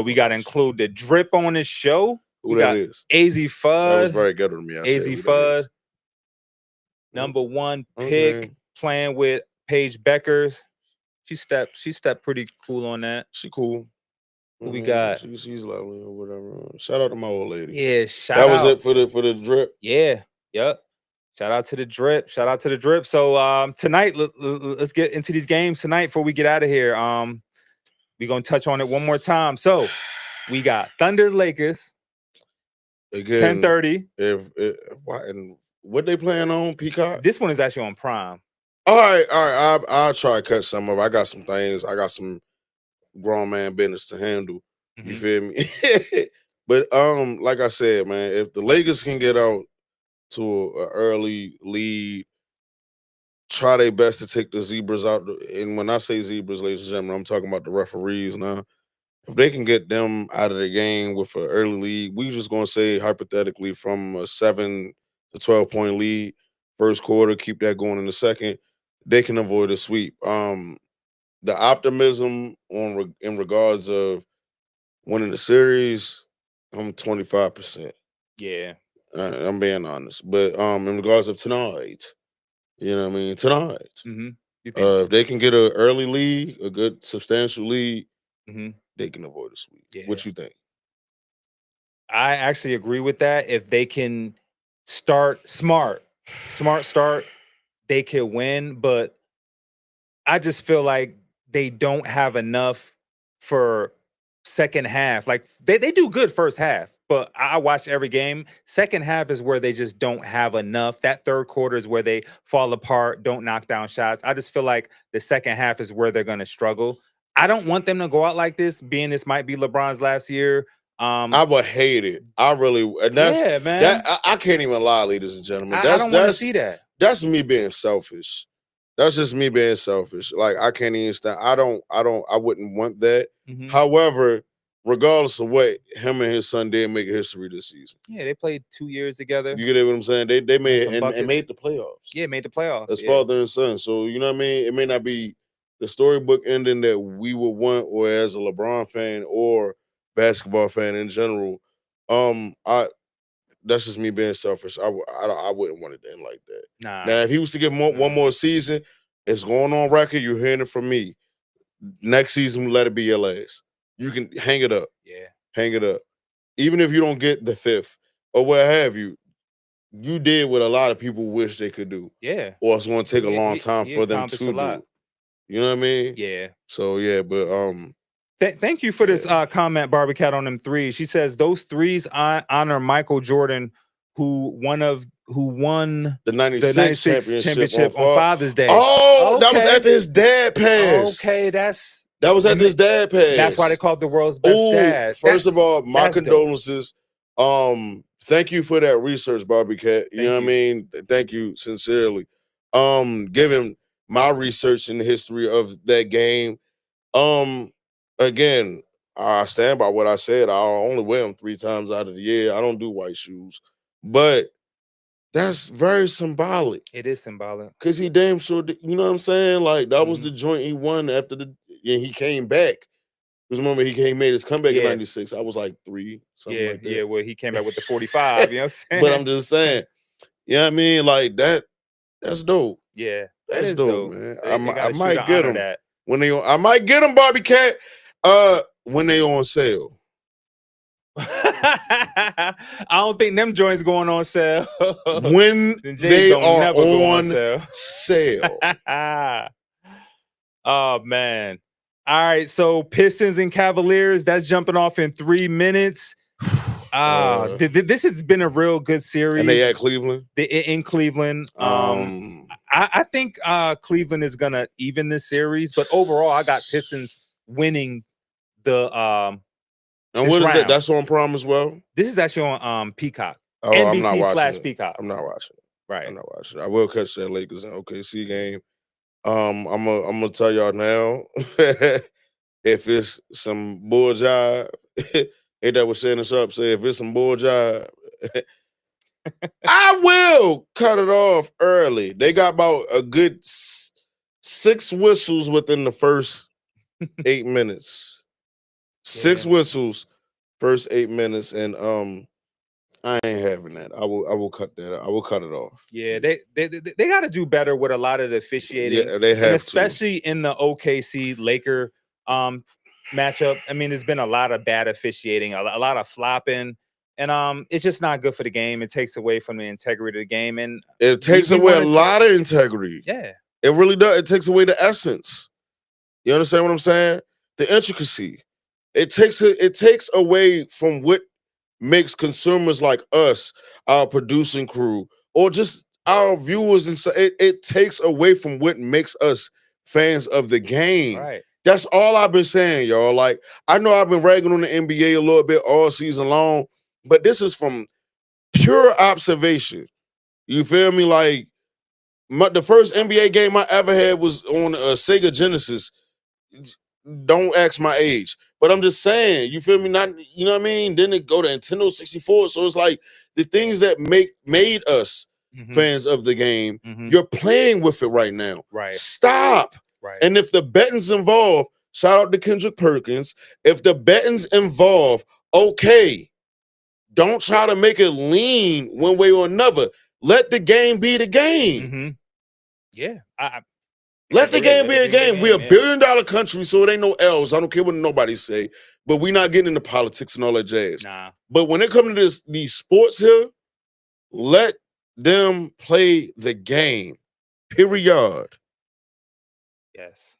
We got to include the drip on this show. Who that is? AZ Fudd. That was very good of me. AZ Fudd, #1 pick, playing with Paige Beckers. She stepped pretty cool on that. She cool. Who we got? She's lovely or whatever. Shout out to my old lady. Yeah, that was it for the drip. Yeah, yep. Shout out to the drip. So tonight, let's get into these games tonight before we get out of here. We're gonna touch on it one more time. So we got Thunder Lakers. Again, 10:30. And what they playing on Peacock? This one is actually on Prime. All right. I'll try to cut some of it. I got some things. I got some grown man business to handle. You feel me? But like I said, man, if the Lakers can get out to an early lead, try their best to take the Zebras out. And when I say Zebras, ladies and gentlemen, I'm talking about the referees now. If they can get them out of the game with an early lead, we just gonna say hypothetically from a 7 to 12-point lead, first quarter, keep that going in the second, they can avoid a sweep. The optimism in regards of winning the series, I'm 25%. Yeah. I'm being honest. But in regards of tonight, you know what I mean? Tonight. If they can get an early lead, a good substantial lead, they can avoid a sweep. Yeah. What you think? I actually agree with that. If they can start smart start, they could win. But I just feel like they don't have enough for second half. Like they do good first half, but I watch every game. Second half is where they just don't have enough. That third quarter is where they fall apart, don't knock down shots. I just feel like the second half is where they're going to struggle. I don't want them to go out like this, being this might be LeBron's last year. I would hate it. I really, and that's, yeah, man. I can't even lie, ladies and gentlemen. I don't want to see that. That's me being selfish. That's just me being selfish. Like I can't even stand. I wouldn't want that. However, regardless of what him and his son did, make a history this season. Yeah, they played 2 years together. You get what I'm saying? They made and made the playoffs. Yeah, made the playoffs. As father and son. So you know what I mean? It may not be the storybook ending that we would want, or as a LeBron fan or basketball fan in general. That's just me being selfish. I wouldn't want it to end like that. Nah. Now, if he was to get one more season, it's going on record. You're hearing it from me. Next season, let it be your last. You can hang it up. Yeah. Hang it up. Even if you don't get the 5th or what have you, you did what a lot of people wish they could do. Yeah. Or it's going to take a long time for them to do. You know what I mean? Yeah. So yeah, but thank you for this comment, Barbie Cat, on them threes. She says those threes honor Michael Jordan, who won the 96 championship on Father's Day. Oh, okay. That was after his dad passed. Okay, that was after his dad passed. That's why they called the world's best dad. First of all, my condolences. Thank you for that research, Barbie Cat. You know what I mean? Thank you sincerely. Given my research in the history of that game, again, I stand by what I said. I only wear them 3 times out of the year. I don't do white shoes, but that's very symbolic. It is symbolic because he damn sure, you know what I'm saying? Like that was the joint he won after he came back. Because remember, he made his comeback in '96. I was like 3, something like that. Yeah, well, he came back with the 45. You know what I'm saying? But I'm just saying, you know what I mean? Like that's dope. Yeah, that's dope, man. They I might get them that. when they on. I might get them, Barbie Cat. When they on sale. I don't think them joints going on sale. When they are on sale. Oh man. All right, so Pistons and Cavaliers, that's jumping off in 3 minutes. This has been a real good series. And they at Cleveland? In Cleveland. I think Cleveland is gonna even this series, but overall, I got Pistons winning the and what is that? That's on Prime as well? This is actually on Peacock. Oh, NBC/Peacock. I'm not watching it. Right. I'm not watching it. I will catch that Lakers and OKC game. I'm gonna tell y'all now. If it's some bull jive, ain't that what Shannon Sharp said? If it's some bull jive, I will cut it off early. They got about a good 6 whistles within the first 8 minutes. 6 whistles, first 8 minutes, and I ain't having that. I will cut that. I will cut it off. Yeah, they got to do better with a lot of the officiating, Yeah, they have and to. especially in the OKC Laker matchup. I mean, there's been a lot of bad officiating, a lot of flopping, and it's just not good for the game. It takes away from the integrity of the game, and It takes away a lot of integrity. Yeah, it really does. It takes away the essence. You understand what I'm saying? The intricacy. It takes away from what makes consumers like us, our producing crew, or just our viewers, and so it takes away from what makes us fans of the game. Right. That's all I've been saying, y'all. Like, I know I've been ragging on the NBA a little bit all season long, but this is from pure observation. You feel me? Like, the first NBA game I ever had was on Sega Genesis. Don't ask my age, but I'm just saying, you feel me? Not, you know what I mean? Then it go to Nintendo 64. So it's like the things that made us fans of the game, you're playing with it right now. Right. Stop. Right. And if the betting's involved, shout out to Kendrick Perkins. If the betting's involved, okay. Don't try to make it lean one way or another. Let the game be the game. Yeah, Let the game be a game. We're a billion-dollar country, so it ain't no L's. I don't care what nobody say, but we're not getting into politics and all that jazz. Nah. But when it comes to these sports here, let them play the game. Period. Yes.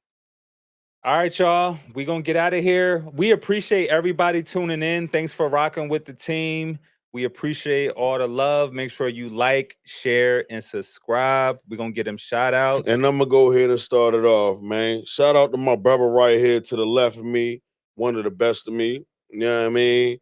All right, y'all. We're going to get out of here. We appreciate everybody tuning in. Thanks for rocking with the team. We appreciate all the love. Make sure you like, share, and subscribe. We're going to get them shout outs. And I'm going to go ahead and start it off, man. Shout out to my brother right here to the left of me, one of the best of me. You know what I mean?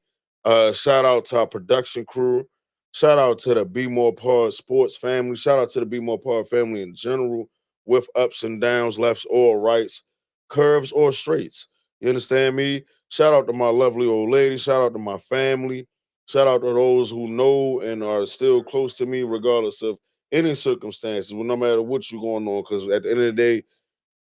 Shout out to our production crew. Shout out to the BmorePod sports family. Shout out to the BmorePod family in general, with ups and downs, lefts or rights, curves or straights. You understand me? Shout out to my lovely old lady. Shout out to my family. Shout out to those who know and are still close to me, regardless of any circumstances, well, no matter what you're going on, because at the end of the day,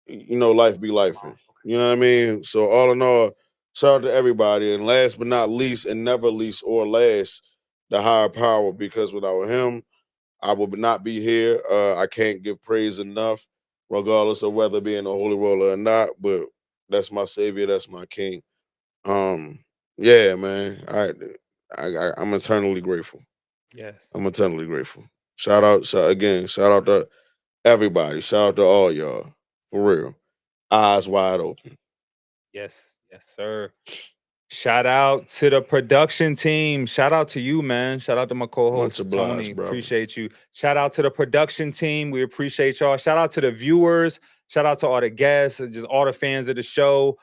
you know, life be life. You know what I mean? So all in all, shout out to everybody. And last but not least, and never least or last, the higher power, because without him, I would not be here. I can't give praise enough, regardless of whether being a holy roller or not, but that's my savior, that's my king. Yeah, man. I'm eternally grateful. Yes. I'm eternally grateful. Shout out to everybody. Shout out to all y'all. For real. Eyes wide open. Yes. Yes, sir. Shout out to the production team. Shout out to you, man. Shout out to my co-host, Much obliged, Tony. brother. Appreciate you. Shout out to the production team. We appreciate y'all. Shout out to the viewers. Shout out to all the guests, just all the fans of the show.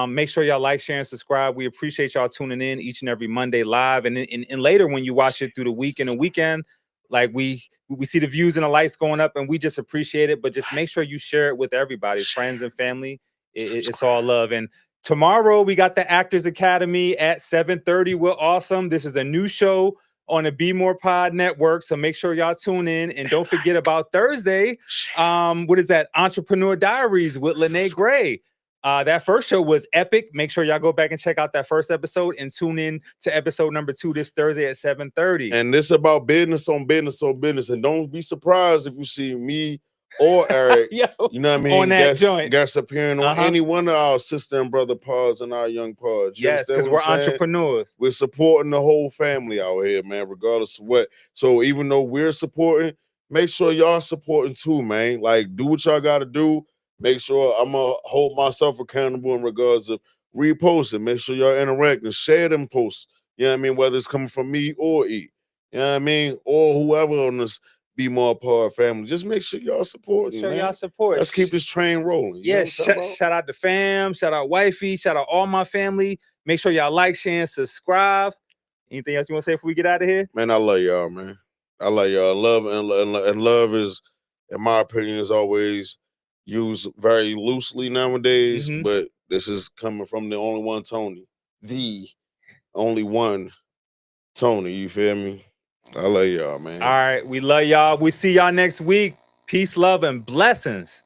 Make sure y'all like, share, and subscribe. We appreciate y'all tuning in each and every Monday live. And later when you watch it through the week and the weekend, like we see the views and the likes going up, and we just appreciate it. But just make sure you share it with everybody, friends and family. It's all love. And tomorrow we got the Actors Academy at 7:30. We're awesome. This is a new show on the BmorePod network, so make sure y'all tune in. And don't forget about Thursday. What is that? Entrepreneur Diaries with Lene Gray. That first show was epic. Make sure y'all go back and check out that first episode and tune in to episode number 2 this Thursday at 7:30. And this about business on business on business. And don't be surprised if you see me or Eric, you know what I mean, on that joint. guest appearing on any one of our sister and brother pods and our young pods. You Yes, understand because what we're I'm saying? entrepreneurs. We're supporting the whole family out here, man, regardless of what. So even though we're supporting, make sure y'all supporting too, man. Like, do what y'all got to do. Make sure I'm going to hold myself accountable in regards of reposting. Make sure y'all interacting. Share them posts. You know what I mean? Whether it's coming from me or E. You know what I mean? Or whoever on this BmorePod family. Just make sure y'all supporting. Make sure man. y'all support. Let's keep this train rolling. You know Yeah, what I'm talking about? shout out the fam. Shout out wifey. Shout out all my family. Make sure y'all like, share, and subscribe. Anything else you want to say before we get out of here? Man, I love y'all, man. I love y'all. Love and love is, in my opinion, is always used very loosely nowadays. But this is coming from the only one, Tony. The only one, Tony. You feel me? I love y'all, man. All right. We love y'all. We see y'all next week. Peace, love, and blessings.